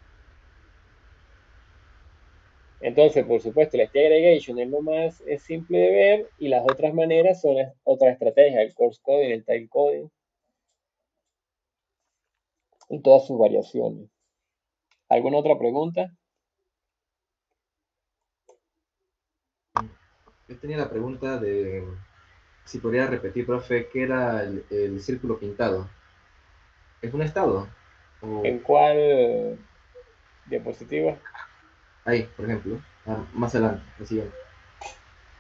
Entonces, por supuesto, el state aggregation es lo más simple de ver y las otras maneras son las otras estrategias, el coarse coding, el time coding y todas sus variaciones. ¿Alguna otra pregunta? Yo tenía la pregunta de si podría repetir, profe, ¿qué era el círculo pintado? ¿Es un estado? O ¿En cuál diapositiva? ahí, por ejemplo, más adelante, la siguiente.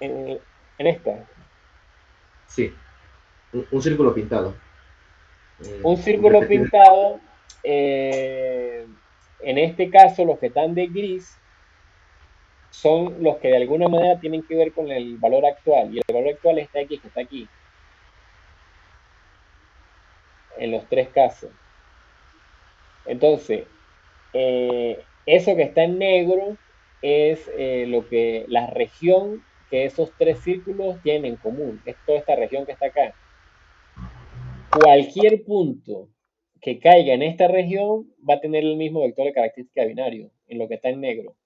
En, en esta. Sí, un círculo pintado. Un círculo Repetir. pintado, en este caso los que están de gris son los que de alguna manera tienen que ver con el valor actual. Y el valor actual está aquí, que está aquí, en los tres casos. Entonces, eso que está en negro es la región que esos tres círculos tienen en común. Es toda esta región que está acá. Cualquier punto que caiga en esta región va a tener el mismo vector de característica binario, en lo que está en negro.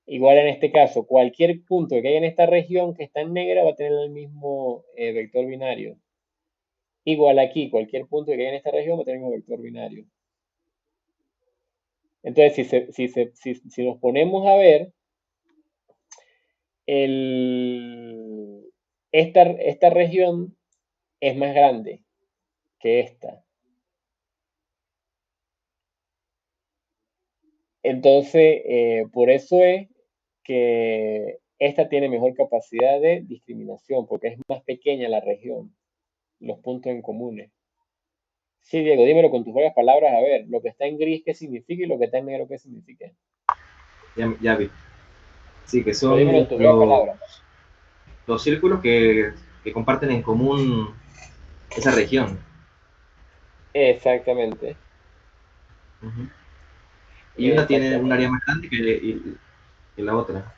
Igual en este caso, cualquier punto que caiga en esta región que está en negra va a tener el mismo vector binario. Igual aquí, cualquier punto que caiga en esta región va a tener el mismo vector binario. Entonces, si nos ponemos a ver, esta región es más grande que esta. Entonces, por eso es que esta tiene mejor capacidad de discriminación, porque es más pequeña la región, los puntos en comunes. Sí, Diego, dímelo con tus propias palabras, a ver, lo que está en gris, ¿qué significa? Y lo que está en negro, ¿qué significa? Ya vi. Sí, que Pero dímelo son en tus propias palabras. los círculos que comparten en común esa región. Exactamente, Y una tiene un área exactamente. más grande y la otra.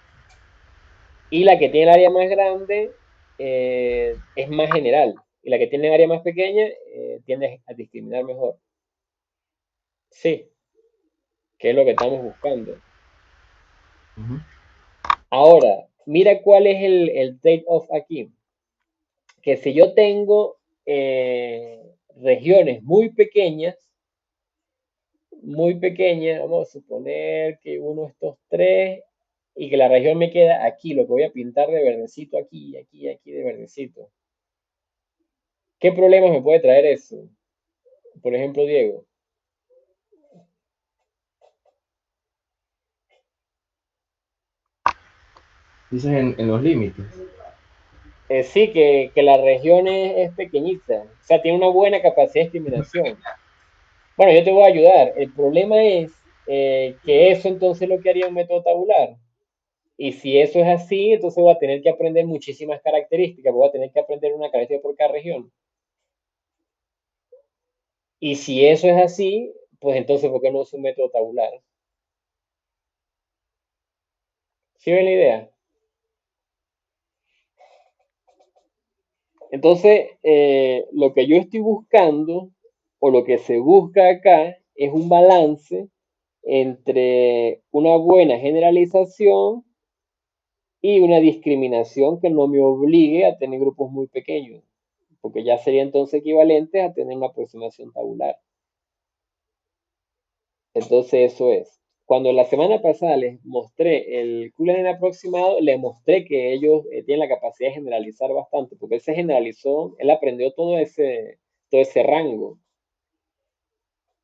Y la que tiene el área más grande es más general. Y la que tiene el área más pequeña tiende a discriminar mejor. Sí, que es lo que estamos buscando. Ujú. Ahora, mira cuál es el trade-off aquí. Que si yo tengo regiones muy pequeñas, vamos a suponer que uno de estos tres y que la región me queda aquí, lo que voy a pintar de verdecito aquí, aquí, aquí de verdecito. ¿Qué problemas me puede traer eso? Por ejemplo, Diego. Dices en los límites. Sí, que la región es pequeñita, o sea, tiene una buena capacidad de discriminación. Bueno, yo te voy a ayudar. El problema es que eso entonces lo que haría un método tabular. Y si eso es así, entonces voy a tener que aprender muchísimas características, voy a tener que aprender una característica por cada región. Y si eso es así, pues entonces, ¿por qué no uso un método tabular? ¿Sí ven la idea? Entonces, lo que yo estoy buscando, o lo que se busca acá, es un balance entre una buena generalización y una discriminación que no me obligue a tener grupos muy pequeños, porque ya sería entonces equivalente a tener una aproximación tabular. Entonces eso es. Cuando la semana pasada les mostré el Q-Learning aproximado, les mostré que ellos tienen la capacidad de generalizar bastante, porque él se generalizó, él aprendió todo ese rango.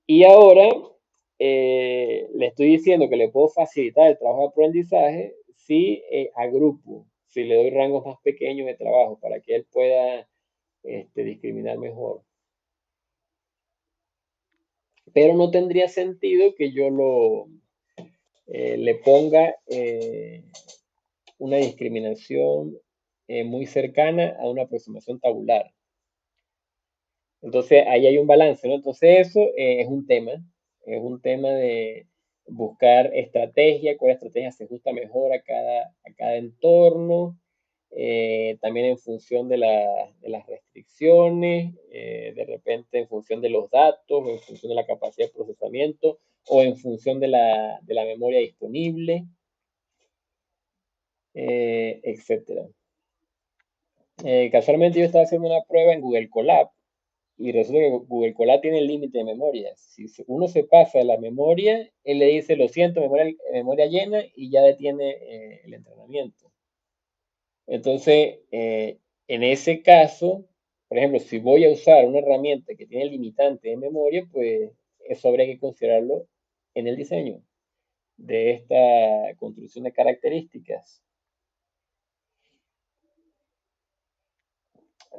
Y ahora le estoy diciendo que le puedo facilitar el trabajo de aprendizaje si agrupo, si le doy rangos más pequeños de trabajo para que él pueda discriminar mejor. Pero no tendría sentido que yo le ponga una discriminación muy cercana a una aproximación tabular. Entonces ahí hay un balance, ¿no? Entonces eso es un tema de buscar estrategia, cuál estrategia se ajusta mejor a cada entorno, también en función de las restricciones, de repente en función de los datos, en función de la capacidad de procesamiento o en función de la memoria disponible, etcétera. Casualmente yo estaba haciendo una prueba en Google Colab y resulta que Google Colab tiene el límite de memoria. Si uno se pasa de la memoria, él le dice, lo siento, memoria llena y ya detiene el entrenamiento. Entonces, en ese caso, por ejemplo, si voy a usar una herramienta que tiene limitante de memoria, pues eso habría que considerarlo en el diseño de esta construcción de características.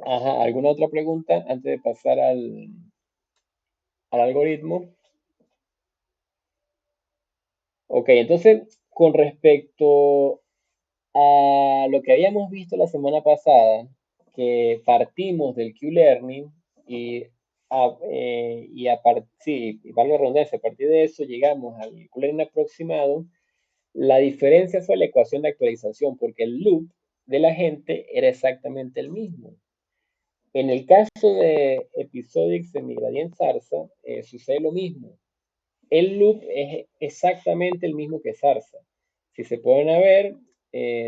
Ajá, ¿alguna otra pregunta antes de pasar al algoritmo? Ok, entonces, con respecto a lo que habíamos visto la semana pasada, que partimos del Q-Learning sí, y valga la redundancia, a partir de eso llegamos al Q-Learning aproximado, la diferencia fue la ecuación de actualización, porque el loop de la gente era exactamente el mismo. En el caso de Episodic Semigradient Zarza, sucede lo mismo. El loop es exactamente el mismo que Zarza. Si se pueden ver,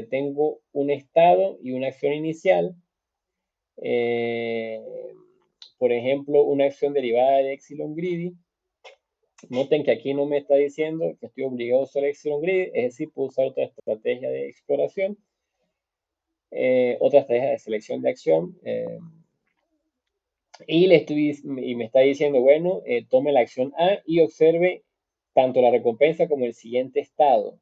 tengo un estado y una acción inicial. Eh, por ejemplo, una acción derivada de Epsilon Greedy. Noten que aquí no me está diciendo que estoy obligado a usar Epsilon Greedy, es decir, puedo usar otra estrategia de exploración, otra estrategia de selección de acción. Y me está diciendo, bueno, tome la acción A y observe tanto la recompensa como el siguiente estado.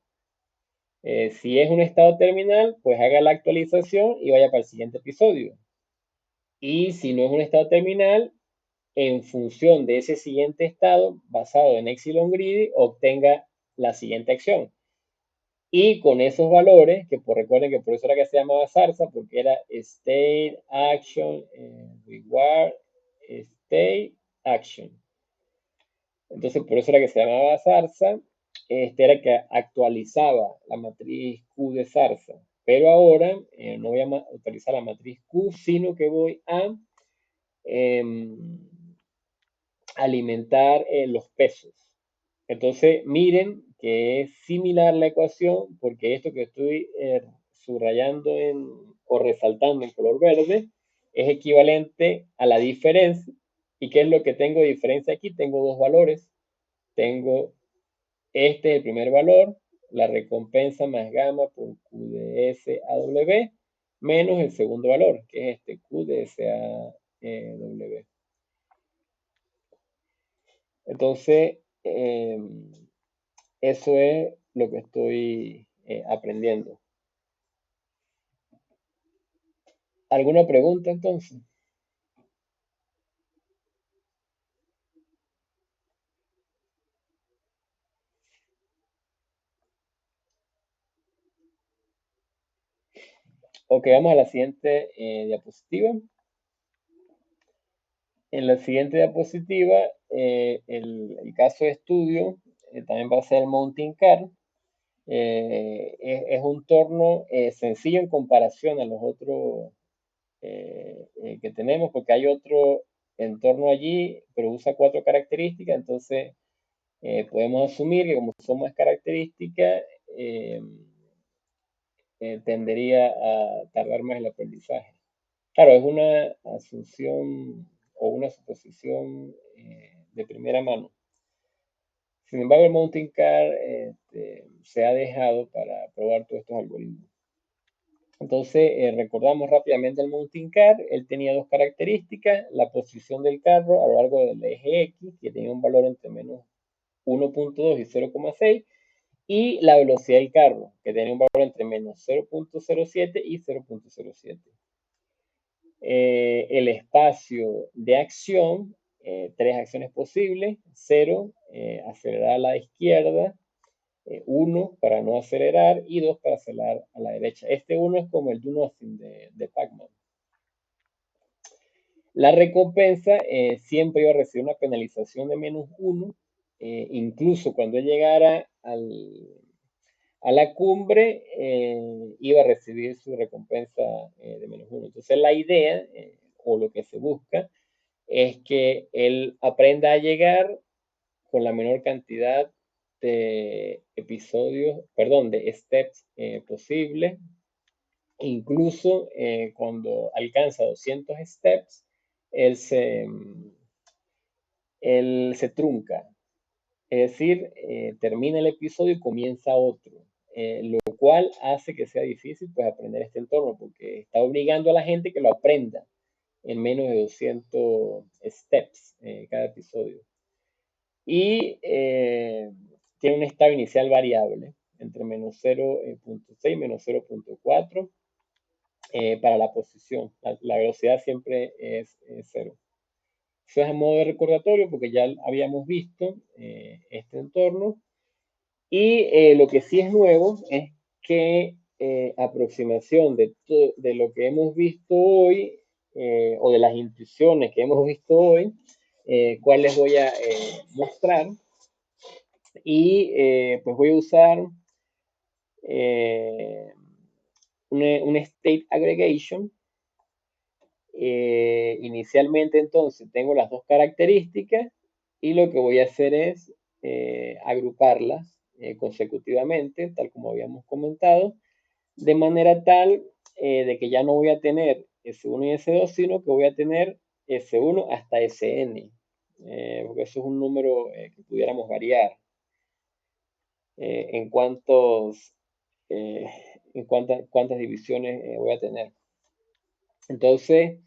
Si es un estado terminal, pues haga la actualización y vaya para el siguiente episodio. Y si no es un estado terminal, en función de ese siguiente estado, basado en Epsilon Greedy, obtenga la siguiente acción. Y con esos valores, recuerden que por eso era que se llamaba Zarza, porque era State, Action, Reward, State, Action. Entonces, por eso era que se llamaba Zarza. era que actualizaba la matriz Q de Zarza. Pero ahora no voy a utilizar la matriz Q, sino que voy a alimentar los pesos. Entonces, miren que es similar la ecuación, porque esto que estoy subrayando o resaltando en color verde es equivalente a la diferencia. ¿Y qué es lo que tengo de diferencia aquí? Tengo dos valores. Tengo este es el primer valor, la recompensa más gamma por QdSAW, menos el segundo valor, que es este QdSAW. Entonces, eso es lo que estoy aprendiendo. ¿Alguna pregunta entonces? Ok, vamos a la siguiente diapositiva. En la siguiente diapositiva, el caso de estudio también va a ser el Mountain Car. Es un torno sencillo en comparación a los otros que tenemos, porque hay otro entorno allí, pero usa 4 características, entonces podemos asumir que como son más características, tendería a tardar más el aprendizaje. Claro, es una asunción o una suposición de primera mano. Sin embargo, el Mountain Car se ha dejado para probar todos estos algoritmos. Entonces, recordamos rápidamente el Mountain Car. Él tenía dos características: la posición del carro a lo largo del eje X, que tenía un valor entre menos 1.2 y 0.6, y la velocidad del carro, que tenía un valor entre menos 0.07 y 0.07. El espacio de acción, 3 acciones posibles: 0, acelerar a la izquierda, 1 para no acelerar y 2 para acelerar a la derecha. Este 1 es como el do nothing de Pac-Man. La recompensa siempre iba a recibir una penalización de menos 1, incluso cuando llegara a la cumbre iba a recibir su recompensa de menos 1. Entonces la idea o lo que se busca es que él aprenda a llegar con la menor cantidad de episodios, perdón, de steps posible. Incluso cuando alcanza 200 steps, él se trunca. Es decir, termina el episodio y comienza otro, lo cual hace que sea difícil pues, aprender este entorno, porque está obligando a la gente que lo aprenda en menos de 200 steps cada episodio. Y tiene un estado inicial variable entre menos 0.6 y menos 0.4 para la posición. La velocidad siempre es 0. Eso es a modo de recordatorio porque ya habíamos visto este entorno. Y lo que sí es nuevo es que aproximación de lo que hemos visto hoy o de las intuiciones que hemos visto hoy, cuál les voy a mostrar. Y pues voy a usar un state aggregation. Inicialmente entonces tengo las dos características y lo que voy a hacer es agruparlas consecutivamente, tal como habíamos comentado, de manera tal de que ya no voy a tener S1 y S2, sino que voy a tener S1 hasta Sn, porque eso es un número que pudiéramos variar en cuántas divisiones voy a tener. Entonces,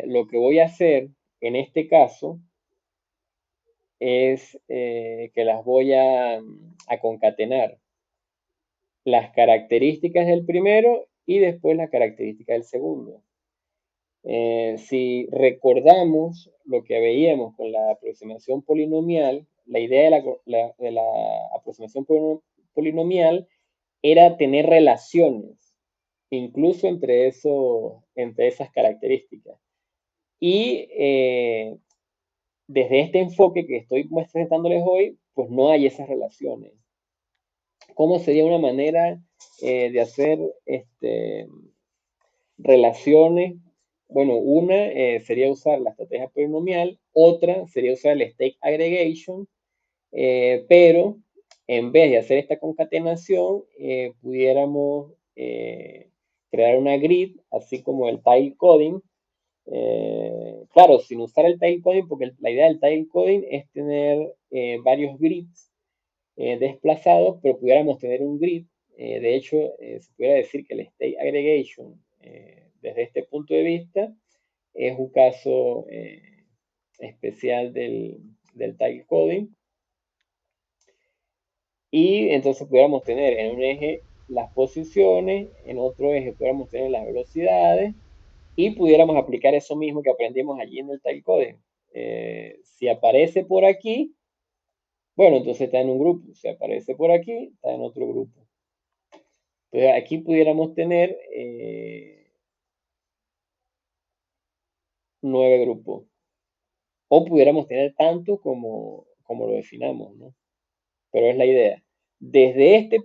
lo que voy a hacer en este caso es que las voy a concatenar. Las características del primero y después las características del segundo. Si recordamos lo que veíamos con la aproximación polinomial, la idea de la aproximación polinomial era tener relaciones, incluso entre esas características. Y desde este enfoque que estoy presentándoles hoy, pues no hay esas relaciones. ¿Cómo sería una manera de hacer relaciones? Bueno, una sería usar la estrategia polinomial, otra sería usar el state aggregation, pero en vez de hacer esta concatenación, pudiéramos crear una grid, así como el tile coding. Claro, sin usar el tile coding, porque la idea del tile coding es tener varios grids desplazados, pero pudiéramos tener un grid. De hecho, se pudiera decir que el state aggregation, desde este punto de vista, es un caso especial del tile coding. Y entonces pudiéramos tener en un eje las posiciones, en otro eje pudiéramos tener las velocidades y pudiéramos aplicar eso mismo que aprendimos allí en el tilecoding. Si aparece por aquí, bueno, entonces está en un grupo. Si aparece por aquí, está en otro grupo. Entonces aquí pudiéramos tener 9 grupos. O pudiéramos tener tanto como lo definamos, ¿no? Pero es la idea. Desde este,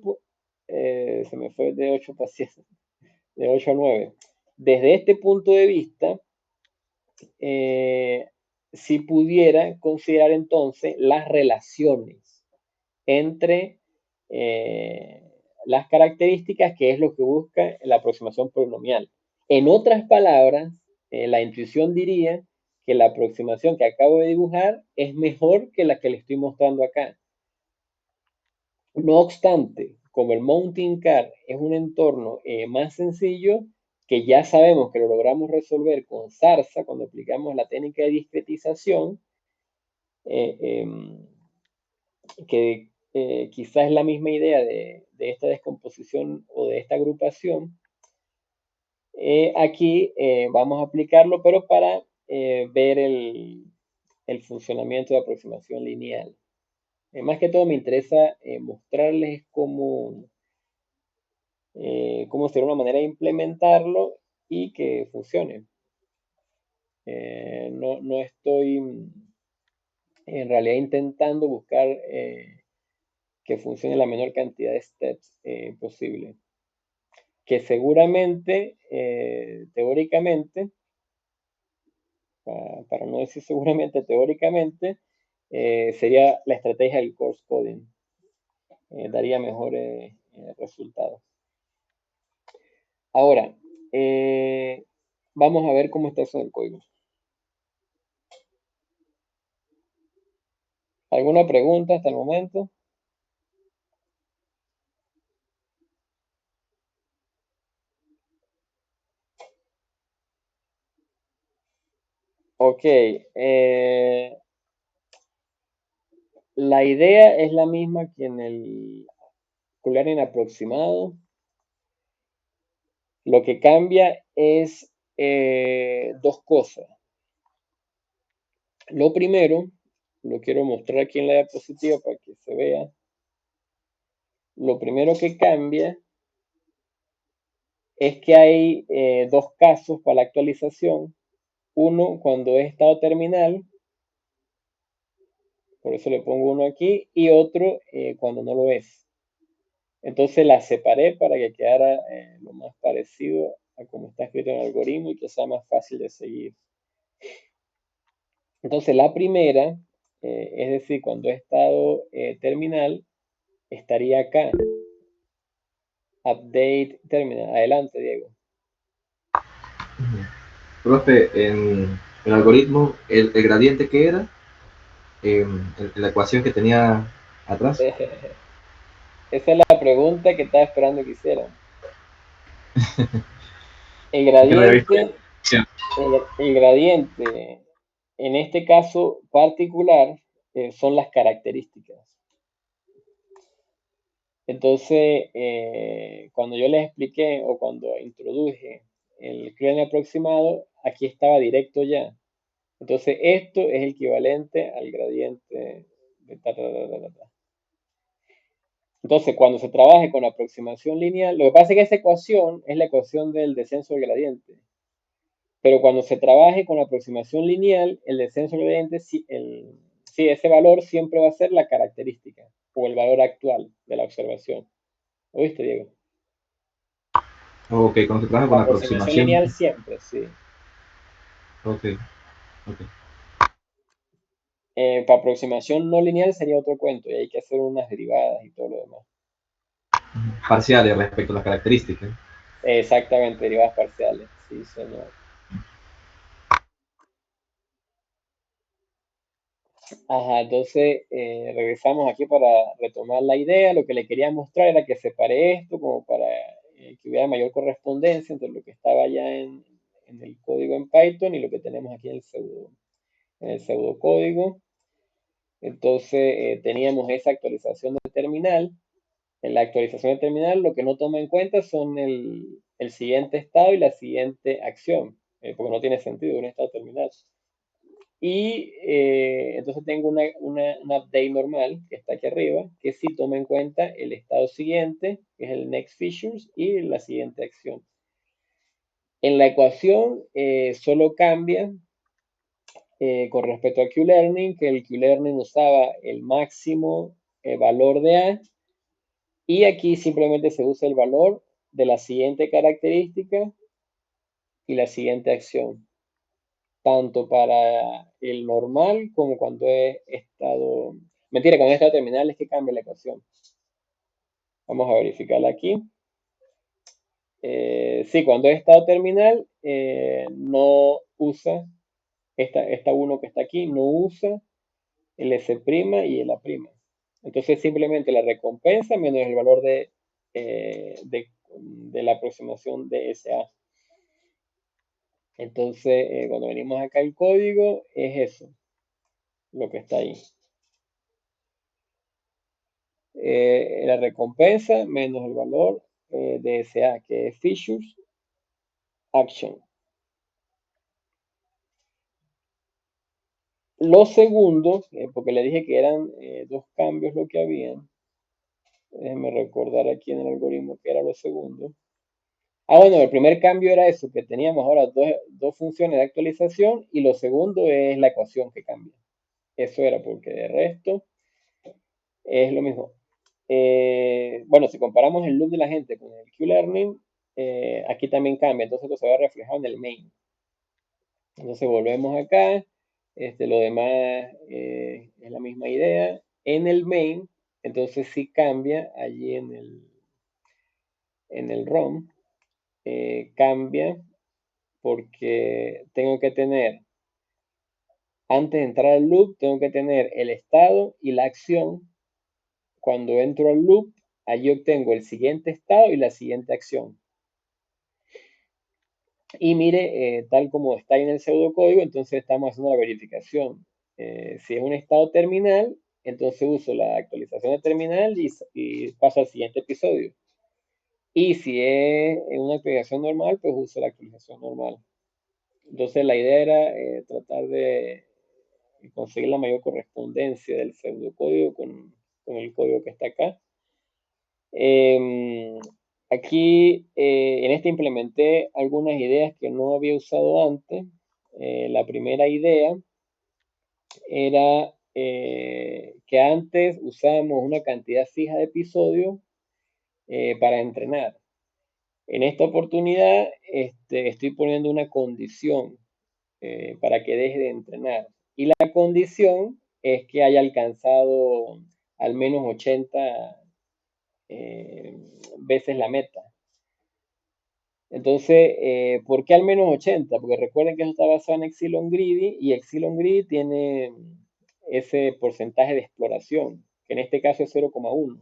se me fue de 8 pacientes, de 8 a 9. Desde este punto de vista, si pudiera considerar entonces las relaciones entre las características, que es lo que busca la aproximación polinomial. En otras palabras, la intuición diría que la aproximación que acabo de dibujar es mejor que la que le estoy mostrando acá. No obstante, como el Mountain Car es un entorno más sencillo, que ya sabemos que lo logramos resolver con Zarza cuando aplicamos la técnica de discretización, que quizás es la misma idea de esta descomposición o de esta agrupación. Aquí vamos a aplicarlo, pero para ver el funcionamiento de aproximación lineal. Más que todo me interesa mostrarles cómo sería una manera de implementarlo y que funcione. No estoy en realidad intentando buscar que funcione la menor cantidad de steps posible. Que seguramente, teóricamente, para no decir seguramente, teóricamente, sería la estrategia del coarse coding. Daría mejores resultados. Ahora, vamos a ver cómo está eso del código. ¿Alguna pregunta hasta el momento? Ok. La idea es la misma que en el Culiarin aproximado. Lo que cambia es dos cosas. Lo primero, lo quiero mostrar aquí en la diapositiva para que se vea. Lo primero que cambia es que hay dos casos para la actualización. Uno cuando es estado terminal, por eso le pongo uno aquí, y otro cuando no lo es. Entonces la separé para que quedara lo más parecido a como está escrito en el algoritmo y que sea más fácil de seguir. Entonces la primera, es decir, cuando es estado terminal, estaría acá. Update terminal. Adelante, Diego. Profe, en el algoritmo, el gradiente que era, la ecuación que tenía atrás. Esa es la pregunta que estaba esperando que hicieran. El gradiente, el gradiente, en este caso particular, son las características. Entonces, cuando yo les expliqué o cuando introduje el Culiarin aproximado, aquí estaba directo ya. Entonces, esto es equivalente al gradiente de ta, ta, ta, ta, ta. Entonces, cuando se trabaje con aproximación lineal, lo que pasa es que esa ecuación es la ecuación del descenso del gradiente. Pero cuando se trabaje con la aproximación lineal, el descenso del gradiente, sí, ese valor siempre va a ser la característica o el valor actual de la observación. ¿Oíste, Diego? Ok, cuando se trabaja con La la aproximación aproximación. lineal siempre, sí. Ok, ok. Para aproximación no lineal sería otro cuento y hay que hacer unas derivadas y todo lo demás. Parciales respecto a las características. Exactamente, derivadas parciales, sí, señor. Ajá, entonces regresamos aquí para retomar la idea. Lo que le quería mostrar era que separé esto como para que hubiera mayor correspondencia entre lo que estaba ya en el código en Python y lo que tenemos aquí en el pseudocódigo. Entonces teníamos esa actualización de terminal. En la actualización de terminal lo que no toma en cuenta son el siguiente estado y la siguiente acción, porque no tiene sentido un estado terminal. Y entonces tengo una update normal que está aquí arriba, que sí toma en cuenta el estado siguiente, que es el next features, y la siguiente acción. En la ecuación solo cambia con respecto a QLearning, que el QLearning usaba el máximo valor de A, y aquí simplemente se usa el valor de la siguiente característica y la siguiente acción, tanto para el normal como cuando he estado... Mentira, cuando he estado terminal es que cambia la ecuación. Vamos a verificarla aquí. Sí, cuando he estado terminal no usa, esta 1 que está aquí, no usa el S' y el A'. Entonces simplemente la recompensa menos el valor de la aproximación de SA. Entonces, cuando venimos acá al código, es eso, lo que está ahí. La recompensa menos el valor de SA, que es Features Action. Lo segundo, porque le dije que eran dos cambios lo que habían. Déjenme recordar aquí en el algoritmo que era lo segundo. Ah, bueno, el primer cambio era eso, que teníamos ahora dos funciones de actualización y lo segundo es la ecuación que cambia. Eso era porque de resto es lo mismo. Bueno, si comparamos el loop de la gente con el QLearning, aquí también cambia, entonces esto se va a reflejar en el main. Entonces volvemos acá, lo demás es la misma idea. En el main, entonces sí cambia allí en el ROM, cambia porque tengo que tener, antes de entrar al loop, tengo que tener el estado y la acción. Cuando entro al loop, allí obtengo el siguiente estado y la siguiente acción. Y mire, tal como está ahí en el pseudocódigo, entonces estamos haciendo la verificación. Si es un estado terminal, entonces uso la actualización de terminal y paso al siguiente episodio. Y si es una actualización normal, pues uso la actualización normal. Entonces la idea era tratar de conseguir la mayor correspondencia del pseudocódigo con el código que está acá. Aquí en este implementé algunas ideas que no había usado antes. La primera idea era que antes usábamos una cantidad fija de episodios para entrenar. En esta oportunidad estoy poniendo una condición para que deje de entrenar. Y la condición es que haya alcanzado al menos 80 veces la meta. Entonces, ¿por qué al menos 80? Porque recuerden que eso está basado en Epsilon Greedy y Epsilon Greedy tiene ese porcentaje de exploración, que en este caso es 0,1.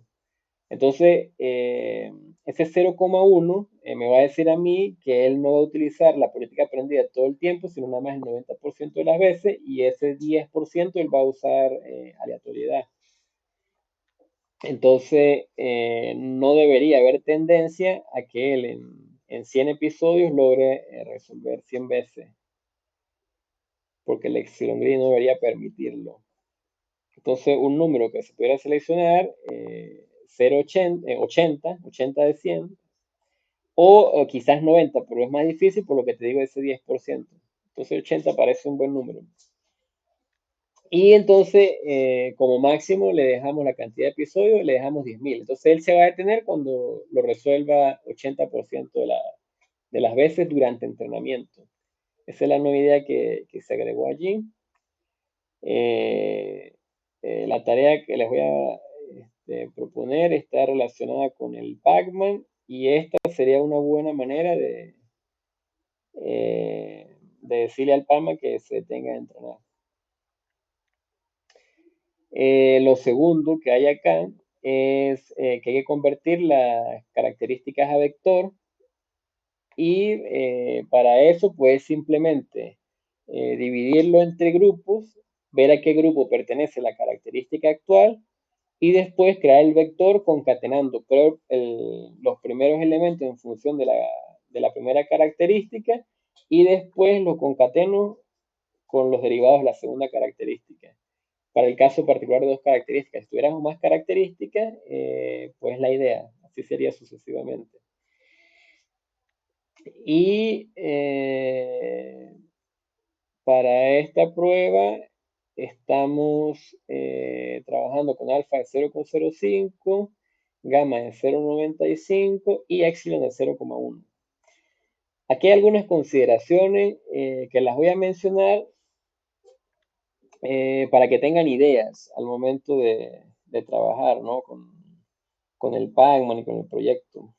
Entonces, ese 0,1 me va a decir a mí que él no va a utilizar la política aprendida todo el tiempo, sino nada más el 90% de las veces, y ese 10% él va a usar aleatoriedad. Entonces, no debería haber tendencia a que él en 100 episodios logre resolver 100 veces, porque el Epsilon Grid no debería permitirlo. Entonces, un número que se pudiera seleccionar, 0,80, 80 de 100, o quizás 90, pero es más difícil por lo que te digo ese 10%. Entonces 80 parece un buen número. Y entonces, como máximo, le dejamos la cantidad de episodios y le dejamos 10.000. Entonces, él se va a detener cuando lo resuelva 80% de las veces durante entrenamiento. Esa es la nueva idea que se agregó allí. La tarea que les voy a proponer está relacionada con el Pacman y esta sería una buena manera de decirle al Pacman que se tenga que entrenar. Lo segundo que hay acá es que hay que convertir las características a vector y para eso pues simplemente dividirlo entre grupos, ver a qué grupo pertenece la característica actual y después crear el vector concatenando los primeros elementos en función de la primera característica y después lo concateno con los derivados de la segunda característica. Para el caso particular de dos características, si tuviéramos más características, pues la idea, así sería sucesivamente. Y para esta prueba estamos trabajando con alfa de 0,05, gamma de 0,95 y epsilon de 0,1. Aquí hay algunas consideraciones que las voy a mencionar para que tengan ideas al momento de trabajar, ¿no? con el Pacman y con el proyecto.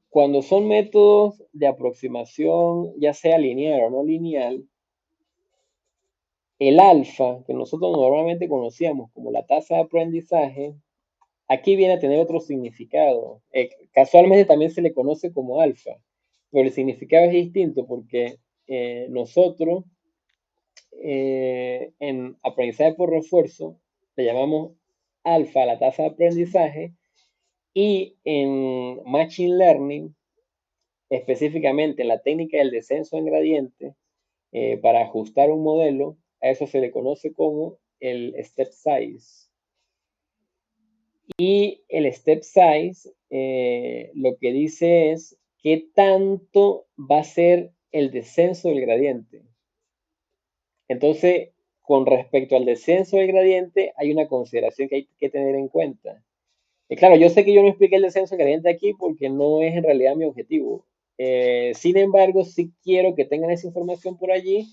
Cuando son métodos de aproximación, ya sea lineal o no lineal, el alfa, que nosotros normalmente conocíamos como la tasa de aprendizaje, aquí viene a tener otro significado. Casualmente también se le conoce como alfa, pero el significado es distinto porque nosotros en aprendizaje por refuerzo le llamamos alfa a la tasa de aprendizaje y en Machine Learning, específicamente en la técnica del descenso en gradiente, para ajustar un modelo, a eso se le conoce como el step size. Y el step size lo que dice es qué tanto va a ser el descenso del gradiente. Entonces, con respecto al descenso del gradiente, hay una consideración que hay que tener en cuenta. Claro, yo sé que yo no expliqué el descenso del gradiente aquí porque no es en realidad mi objetivo. Sin embargo, sí quiero que tengan esa información por allí,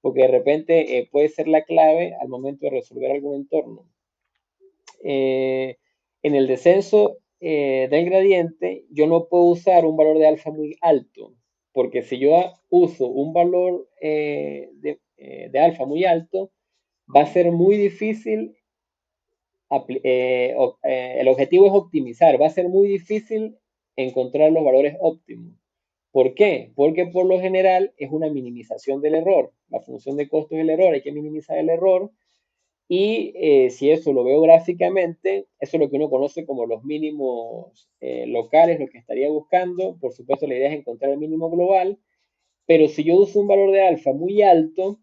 porque de repente puede ser la clave al momento de resolver algún entorno. En el descenso del gradiente, yo no puedo usar un valor de alfa muy alto, porque si yo uso un valor de alfa muy alto, va a ser muy difícil. El objetivo es optimizar, va a ser muy difícil encontrar los valores óptimos. ¿Por qué? Porque por lo general es una minimización del error. La función de costo es el error, hay que minimizar el error. Y si eso lo veo gráficamente, eso es lo que uno conoce como los mínimos locales, lo que estaría buscando. Por supuesto, la idea es encontrar el mínimo global. Pero si yo uso un valor de alfa muy alto,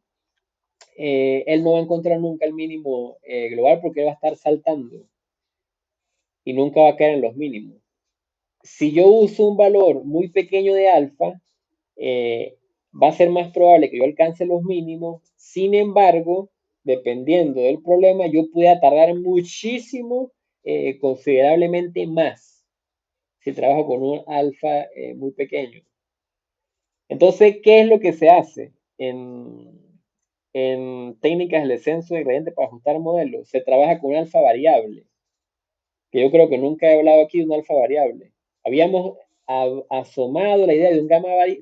él no va a encontrar nunca el mínimo global porque va a estar saltando y nunca va a caer en los mínimos. Si yo uso un valor muy pequeño de alfa, va a ser más probable que yo alcance los mínimos. Sin embargo, dependiendo del problema, yo pueda tardar muchísimo, considerablemente más, si trabajo con un alfa muy pequeño. Entonces, ¿qué es lo que se hace en técnicas del descenso de gradiente para ajustar modelos? Se trabaja con un alfa variable, que yo creo que nunca he hablado aquí de un alfa variable. Habíamos asomado la idea de un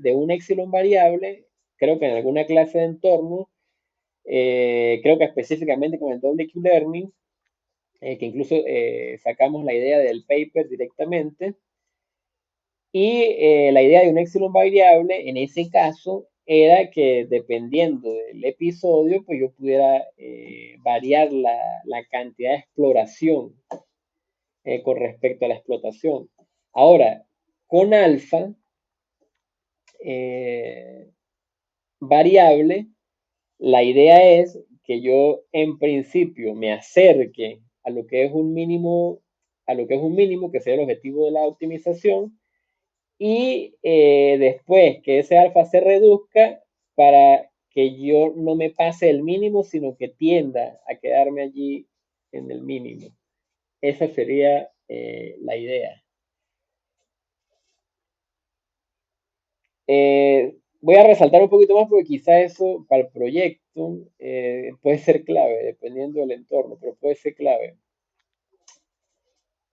de un epsilon variable, creo que en alguna clase de entorno, creo que específicamente con el doble Q-Learning, que incluso sacamos la idea del paper directamente. Y la idea de un epsilon variable, en ese caso, era que dependiendo del episodio, pues yo pudiera variar la cantidad de exploración con respecto a la explotación. Ahora, con alfa variable, la idea es que yo en principio me acerque a lo que es un mínimo, a lo que es un mínimo, que sería el objetivo de la optimización, y después que ese alfa se reduzca para que yo no me pase el mínimo, sino que tienda a quedarme allí en el mínimo. Esa sería la idea. Voy a resaltar un poquito más porque quizá eso para el proyecto puede ser clave, dependiendo del entorno, pero puede ser clave.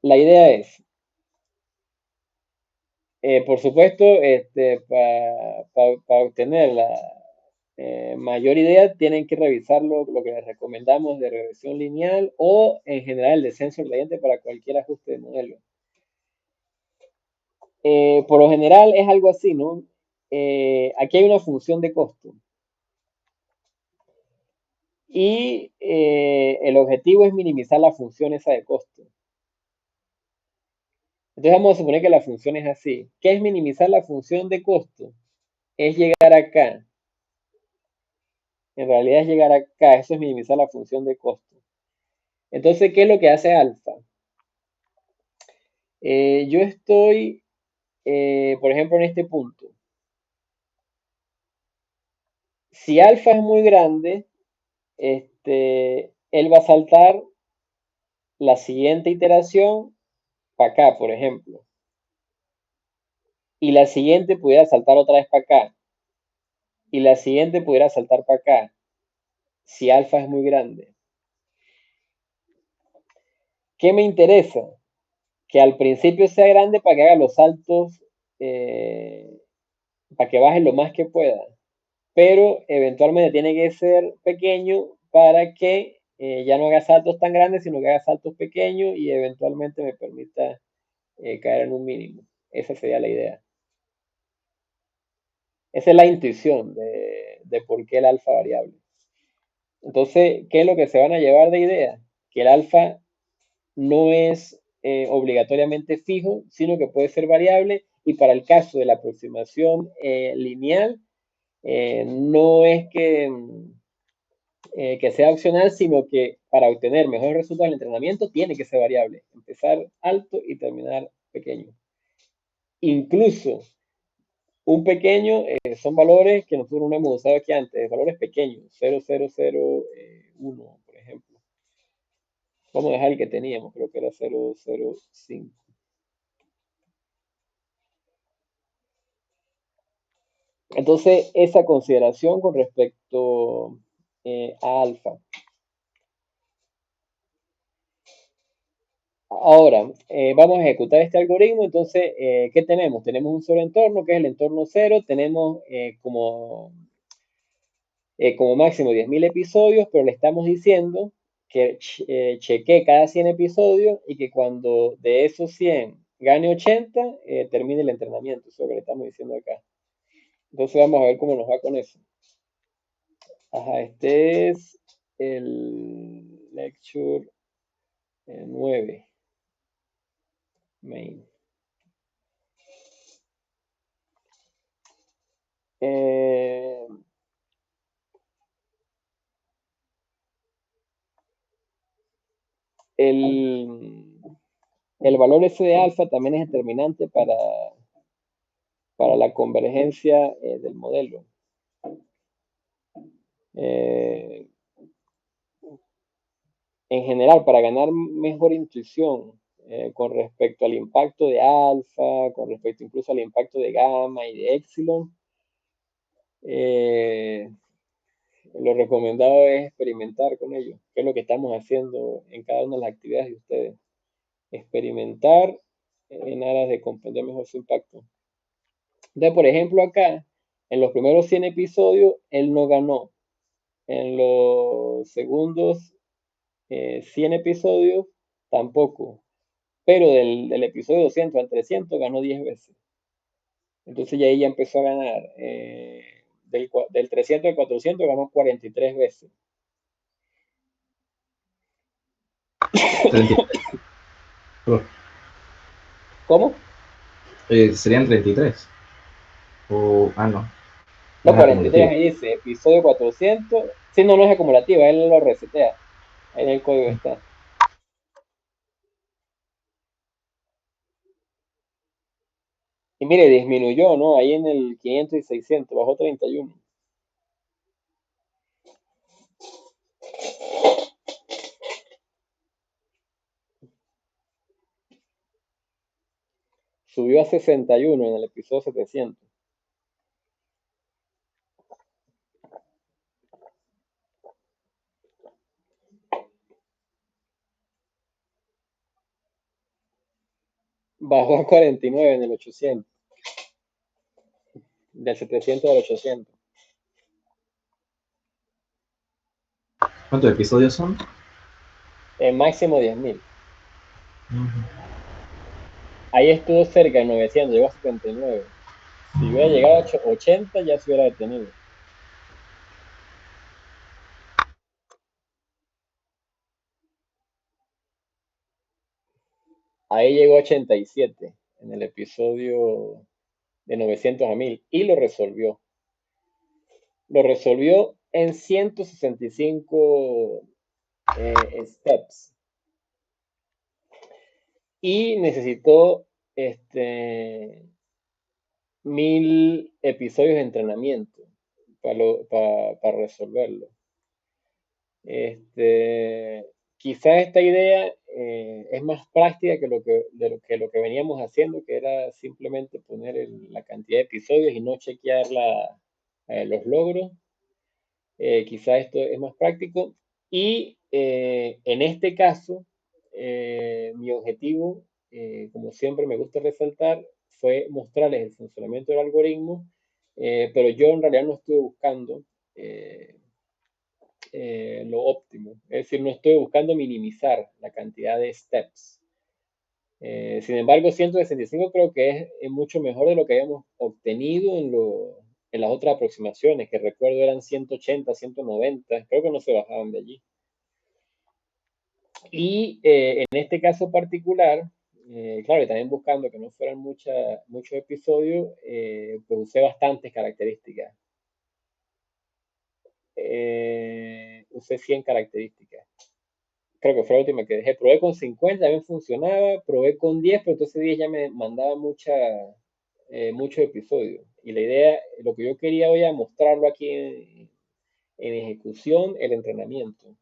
La idea es, por supuesto, para obtener la mayor idea, tienen que revisar lo que les recomendamos de regresión lineal o en general el descenso gradiente para cualquier ajuste de modelo. Por lo general es algo así, ¿no? Aquí hay una función de costo. Y el objetivo es minimizar la función esa de costo. Entonces vamos a suponer que la función es así. ¿Qué es minimizar la función de costo? Es llegar acá. En realidad es llegar acá. Eso es minimizar la función de costo. Entonces, ¿qué es lo que hace alfa? Yo estoy, por ejemplo, en este punto. Si alfa es muy grande, él va a saltar la siguiente iteración para acá, por ejemplo. Y la siguiente pudiera saltar otra vez para acá. Y la siguiente pudiera saltar para acá. Si alfa es muy grande. ¿Qué me interesa? Que al principio sea grande para que haga los saltos, para que baje lo más que pueda. Pero eventualmente tiene que ser pequeño para que ya no haga saltos tan grandes, sino que haga saltos pequeños y eventualmente me permita caer en un mínimo. Esa sería la idea. Esa es la intuición de por qué el alfa variable. Entonces, ¿qué es lo que se van a llevar de idea? Que el alfa no es obligatoriamente fijo, sino que puede ser variable, y para el caso de la aproximación lineal, no es que sea opcional, sino que para obtener mejores resultados del entrenamiento tiene que ser variable, empezar alto y terminar pequeño. Incluso un pequeño son valores que nosotros no hemos usado aquí antes, valores pequeños, 0,001, por ejemplo. Vamos a dejar el que teníamos, creo que era 0,05. Entonces, esa consideración con respecto a alfa. Ahora, vamos a ejecutar este algoritmo. Entonces, ¿qué tenemos? Tenemos un solo entorno, que es el entorno 0. Tenemos como máximo 10.000 episodios, pero le estamos diciendo que chequee cada 100 episodios y que cuando de esos 100 gane 80, termine el entrenamiento. Eso es lo que le estamos diciendo acá. Entonces vamos a ver cómo nos va con eso. Ajá, este es el lecture 9. Main. El valor S de alfa también es determinante para la convergencia del modelo. En general, para ganar mejor intuición con respecto al impacto de alfa, con respecto incluso al impacto de gamma y de epsilon, lo recomendado es experimentar con ello, que es lo que estamos haciendo en cada una de las actividades de ustedes. Experimentar en aras de comprender mejor su impacto. Entonces, por ejemplo, acá, en los primeros 100 episodios, él no ganó. En los segundos 100 episodios, tampoco. Pero del episodio 200 al 300 ganó 10 veces. Entonces ya ahí ya empezó a ganar. Del 300 al 400 ganó 43 veces. 33. ¿Cómo? Serían 33. O, no. No, No es 43 acumulativo. ahí dice, episodio 400. Sí, no, no es acumulativa, él lo resetea. Ahí en el código está. Y mire, disminuyó, ¿no? Ahí en el 500 y 600, bajó 31. Subió a 61 en el episodio 700. Bajó a 49 en el 800. Del 700 al 800. ¿Cuántos episodios son? Máximo 10.000. Ahí estuvo cerca de 900, llegó a 79. Si hubiera llegado a 80, ya se hubiera detenido. Ahí llegó a 87 en el episodio de 900 a 1000 y lo resolvió. Lo resolvió en 165 steps. Y necesitó 1000 episodios de entrenamiento para resolverlo. Quizás esta idea es más práctica que lo que veníamos haciendo, que era simplemente poner la cantidad de episodios y no chequear los logros. Quizás esto es más práctico. Y en este caso, mi objetivo, como siempre me gusta resaltar, fue mostrarles el funcionamiento del algoritmo, pero yo en realidad no estuve buscando lo óptimo. Es decir, no estoy buscando minimizar la cantidad de steps. Sin embargo, 165 creo que es mucho mejor de lo que habíamos obtenido en las otras aproximaciones, que recuerdo eran 180, 190, creo que no se bajaban de allí. Y en este caso particular, claro, y también buscando que no fueran muchos episodios, pues usé bastantes características. Usé 100 características. Creo que fue la última que dejé. Probé con 50, también funcionaba. Probé con 10, pero entonces 10 ya me mandaba muchos episodios. Y la idea, lo que yo quería hoy era mostrarlo aquí en ejecución, el entrenamiento.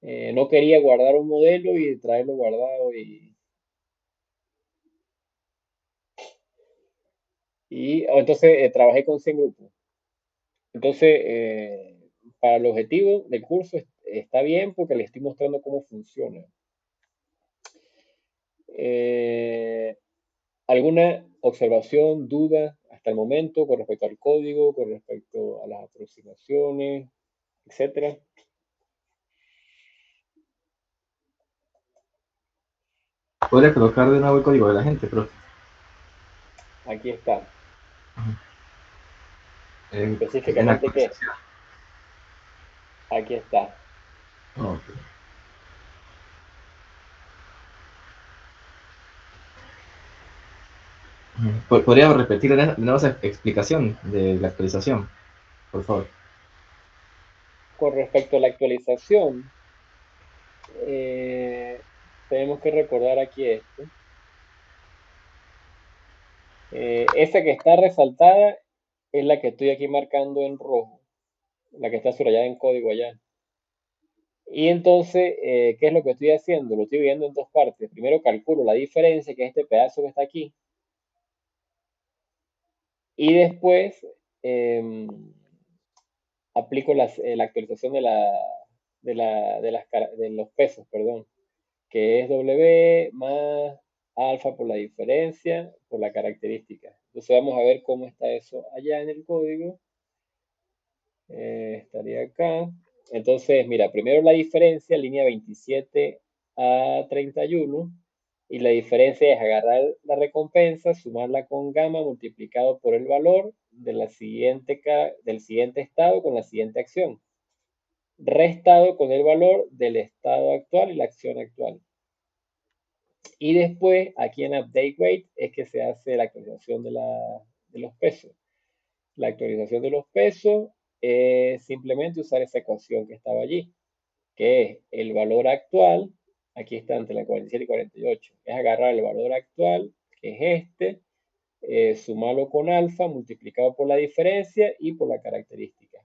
No quería guardar un modelo y traerlo guardado entonces trabajé con 100 grupos. Entonces, para el objetivo del curso está bien porque le estoy mostrando cómo funciona. ¿Alguna observación, duda hasta el momento con respecto al código, con respecto a las aproximaciones, etcétera? Podría colocar de nuevo el código de la gente, pero Aquí está. en la Específicamente, ¿qué? actualización. Aquí está. Ok. ¿Podría repetir de nuevo esa explicación de la actualización, por favor? Con respecto a la actualización, tenemos que recordar aquí esto. Esa que está resaltada es la que estoy aquí marcando en rojo, la que está subrayada en código allá. Y entonces, ¿qué es lo que estoy haciendo? Lo estoy viendo en dos partes. Primero calculo la diferencia, que es este pedazo que está aquí. Y después aplico la actualización de los pesos, perdón, que es W más alfa por la diferencia, por la característica. Entonces vamos a ver cómo está eso allá en el código. Estaría acá. Entonces, mira, primero la diferencia, línea 27 a 31. Y la diferencia es agarrar la recompensa, sumarla con gamma multiplicado por el valor del siguiente estado con la siguiente acción. Restado con el valor del estado actual y la acción actual. Y después, aquí en Update Weight, es que se hace la actualización de los pesos. La actualización de los pesos es simplemente usar esa ecuación que estaba allí, que es el valor actual, aquí está entre la 47 y 48, es agarrar el valor actual, que es este, sumarlo con alfa multiplicado por la diferencia y por la característica.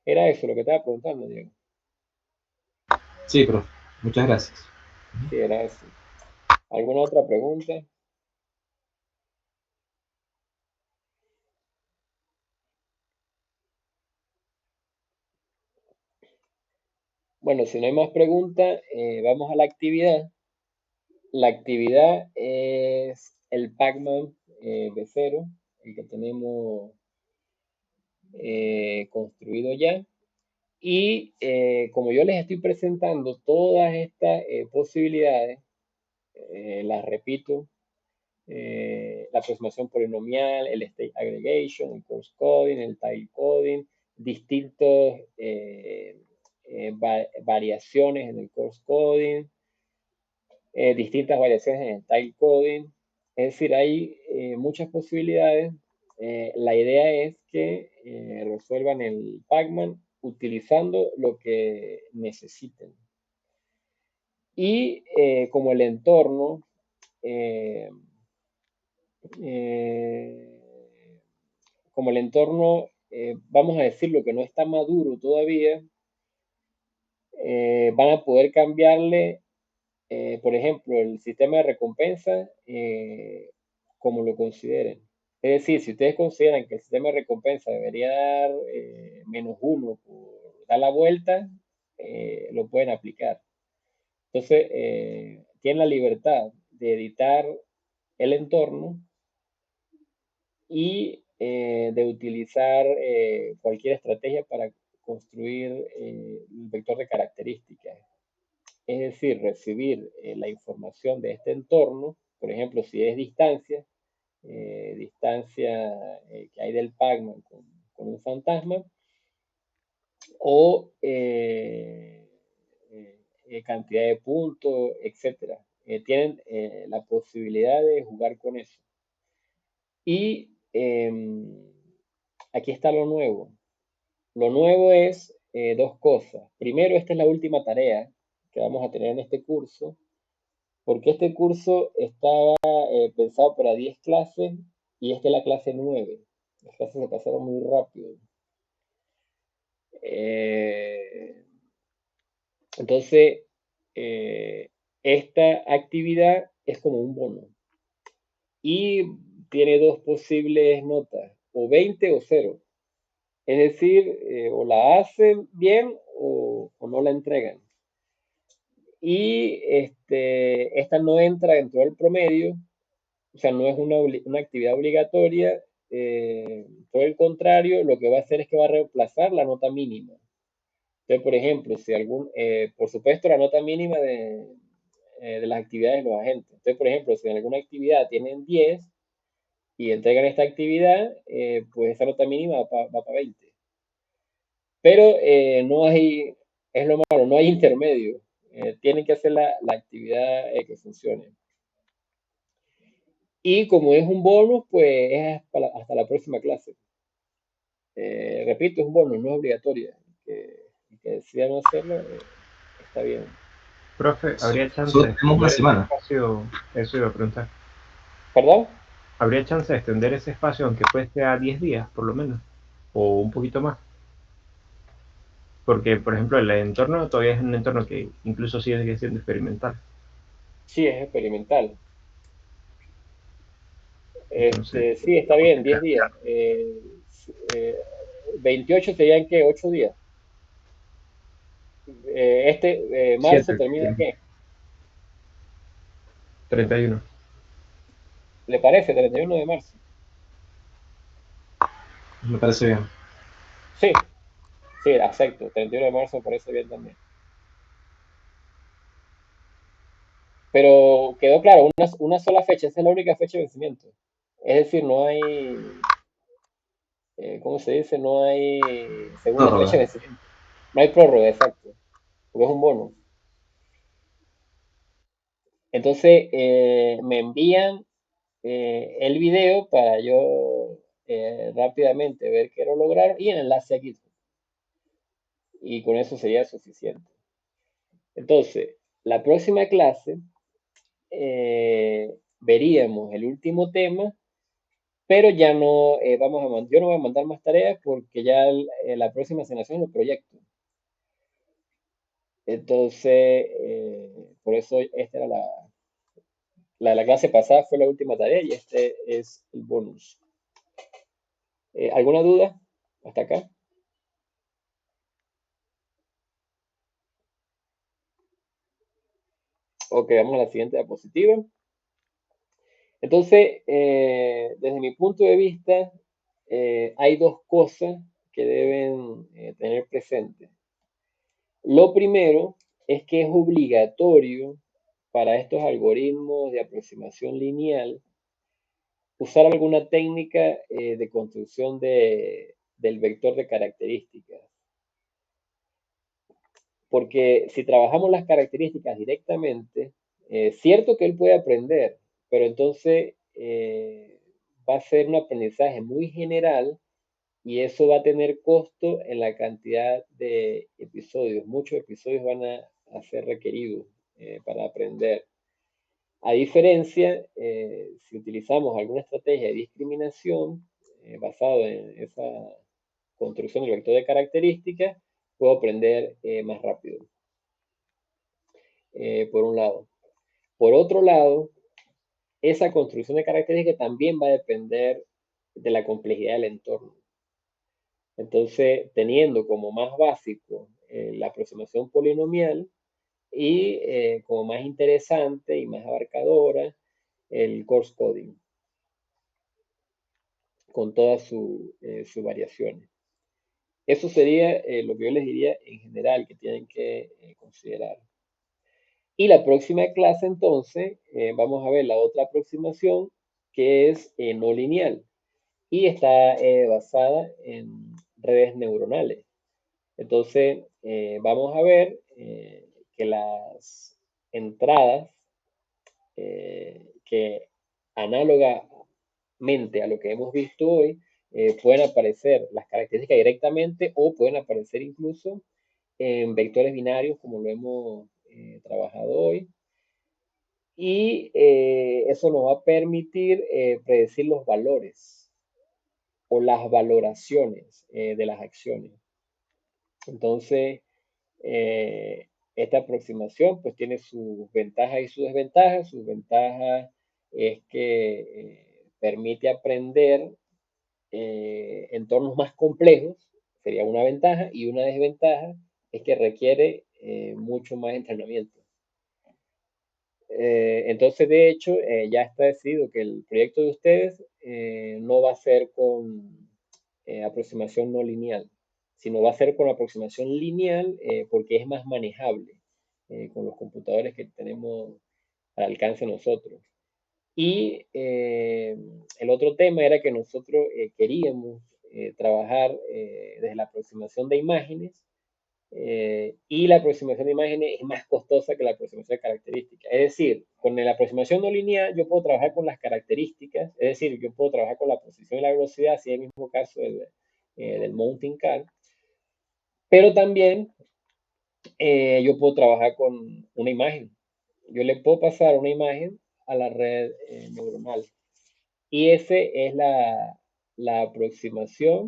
Era eso lo que estaba preguntando, Diego. Sí, profe. Muchas gracias. Sí, era eso. ¿Alguna otra pregunta? Bueno, si no hay más preguntas, vamos a la actividad. La actividad es el Pacman B0, el que tenemos construido ya. Y como yo les estoy presentando todas estas posibilidades, las repito, la aproximación polinomial, el state aggregation, el coarse coding, el tile coding, distintas variaciones en el coarse coding, distintas variaciones en el tile coding. Es decir, hay muchas posibilidades. La idea es que resuelvan el Pacman utilizando lo que necesiten. Y como el entorno eh, como el entorno, vamos a decir, lo que no está maduro todavía, van a poder cambiarle, por ejemplo, el sistema de recompensa como lo consideren. Es decir, si ustedes consideran que el sistema de recompensa debería dar -1 por dar la vuelta, lo pueden aplicar. Entonces, tienen la libertad de editar el entorno y de utilizar cualquier estrategia para construir el vector de características. Es decir, recibir la información de este entorno, por ejemplo, si es distancia que hay del Pacman con un fantasma, o cantidad de puntos, etc. Tienen la posibilidad de jugar con eso. Y aquí está lo nuevo. Lo nuevo es dos cosas. Primero, esta es la última tarea que vamos a tener en este curso, porque este curso estaba pensado para 10 clases y esta es la clase 9. Las clases se pasaron muy rápido. Entonces, esta actividad es como un bono y tiene dos posibles notas, o 20 o 0. Es decir, o la hacen bien o no la entregan. Y esta no entra dentro del promedio, o sea, no es una actividad obligatoria. Por el contrario, lo que va a hacer es que va a reemplazar la nota mínima. Entonces, por ejemplo, si por supuesto, la nota mínima de las actividades de los agentes. Entonces, por ejemplo, si en alguna actividad tienen 10 y entregan esta actividad, pues esa nota mínima va para 20. Pero no hay, es lo malo, no hay intermedio. Tienen que hacer la actividad que funcione. Y como es un bonus, pues es hasta la próxima clase. Repito, es un bonus, no es obligatoria. Que decidan no hacerlo, está bien. Profe, ¿habría chance Solo de tenemos una extender ese semana. espacio? Eso iba a preguntar. ¿Perdón? ¿Habría chance de extender ese espacio aunque fuese a 10 días, por lo menos? O un poquito más. Porque, por ejemplo, el entorno todavía es un entorno que incluso sigue siendo experimental. Sí, es experimental. Entonces, Sí, está bien, 10 días. 28 serían, ¿qué? 8 días. Marzo 7, termina, ¿qué? 31. ¿Le parece? 31 de marzo. Me parece bien. Sí, sí, acepto. 31 de marzo me parece bien también. Pero quedó claro, una sola fecha, esa es la única fecha de vencimiento. Es decir, no hay, ¿cómo se dice? No hay segunda fecha de Prórroga. vencimiento. No hay prórroga, exacto. Porque es un bono. Entonces, me envían el video para yo rápidamente ver qué lo lograron y el enlace aquí. Y con eso sería suficiente. Entonces, la próxima clase veríamos el último tema, pero ya no yo no voy a mandar más tareas porque ya la próxima asignación es el proyecto. Entonces, por eso esta era la clase pasada fue la última tarea y este es el bonus. ¿Alguna duda hasta acá? Ok, vamos a la siguiente diapositiva. Entonces, desde mi punto de vista, hay dos cosas que deben tener presente. Lo primero es que es obligatorio para estos algoritmos de aproximación lineal usar alguna técnica de construcción del vector de características. Porque si trabajamos las características directamente, cierto que él puede aprender, pero entonces va a ser un aprendizaje muy general y eso va a tener costo en la cantidad de episodios. Muchos episodios van a ser requeridos para aprender. A diferencia, si utilizamos alguna estrategia de discriminación basado en esa construcción del vector de características, puedo aprender más rápido, por un lado. Por otro lado, esa construcción de características también va a depender de la complejidad del entorno. Entonces, teniendo como más básico la aproximación polinomial y como más interesante y más abarcadora el coarse coding con todas sus variaciones. Eso sería lo que yo les diría en general que tienen que considerar. Y la próxima clase entonces vamos a ver la otra aproximación que es no lineal y está basada en redes neuronales. Entonces vamos a ver que las entradas que análogamente a lo que hemos visto hoy pueden aparecer las características directamente o pueden aparecer incluso en vectores binarios como lo hemos trabajado hoy. Y eso nos va a permitir predecir los valores o las valoraciones de las acciones. Entonces, esta aproximación pues tiene sus ventajas y sus desventajas. Sus ventajas es que permite aprender entornos más complejos, sería una ventaja, y una desventaja es que requiere mucho más entrenamiento. Entonces, de hecho, ya está decidido que el proyecto de ustedes no va a ser con aproximación no lineal, sino va a ser con aproximación lineal porque es más manejable con los computadores que tenemos al alcance nosotros. Y el otro tema era que nosotros queríamos trabajar desde la aproximación de imágenes y la aproximación de imágenes es más costosa que la aproximación de características. Es decir, con la aproximación no lineal yo puedo trabajar con las características, es decir, yo puedo trabajar con la posición y la velocidad, si es el mismo caso del mountain car, pero también yo puedo trabajar con una imagen. Yo le puedo pasar una imagen a la red neuronal. Y esa es la aproximación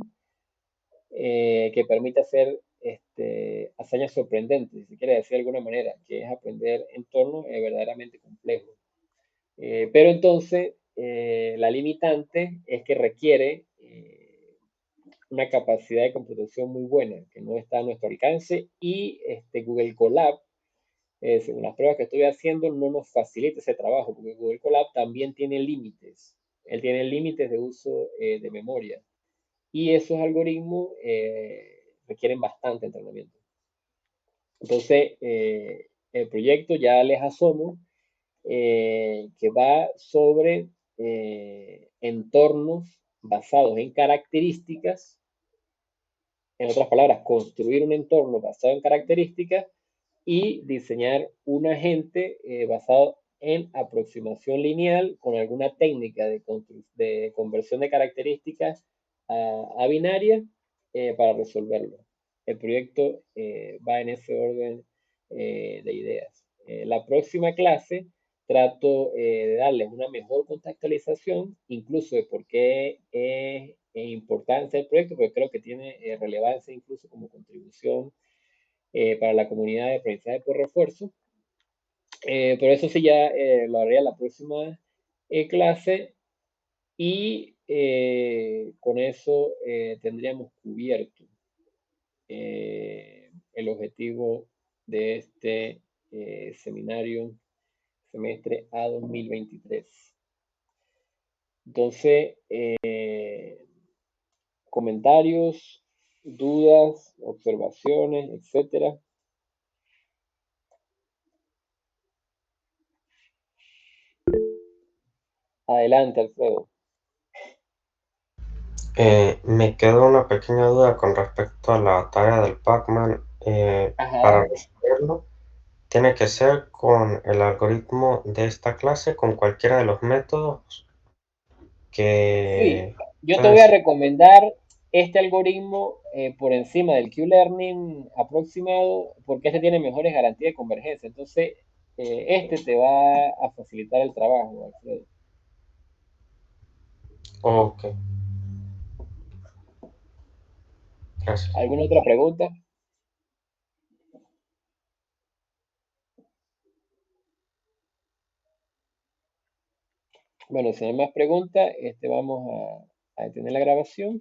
que permite hacer hazañas sorprendentes, si se quiere decir de alguna manera, que es aprender entornos verdaderamente complejos. Pero entonces, la limitante es que requiere una capacidad de computación muy buena, que no está a nuestro alcance, y Google Colab, según las pruebas que estoy haciendo, no nos facilita ese trabajo, porque Google Colab también tiene límites. Él tiene límites de uso de memoria. Y esos algoritmos requieren bastante entrenamiento. Entonces, el proyecto ya les asomo que va sobre entornos basados en características. En otras palabras, construir un entorno basado en características y diseñar un agente basado en aproximación lineal con alguna técnica de conversión de características a binaria para resolverlo. El proyecto va en ese orden de ideas. La próxima clase trato de darles una mejor contextualización, incluso de por qué es importante el proyecto, porque creo que tiene relevancia incluso como contribución para la comunidad de aprendizaje por refuerzo. Pero eso sí ya lo haré a la próxima clase y con eso tendríamos cubierto el objetivo de este seminario semestre A 2023. Entonces, comentarios, dudas, observaciones, etcétera. Adelante, Alfredo. Me quedó una pequeña duda con respecto a la tarea del Pac-Man. Ajá. Para resolverlo, tiene que ser con el algoritmo de esta clase, con cualquiera de los métodos que Sí, yo te voy a ustedes... recomendar este algoritmo por encima del Q-Learning aproximado porque este tiene mejores garantías de convergencia. Entonces, este te va a facilitar el trabajo, Alfredo. Ok, gracias. ¿Alguna otra pregunta? Bueno, si no hay más preguntas, vamos a detener la grabación.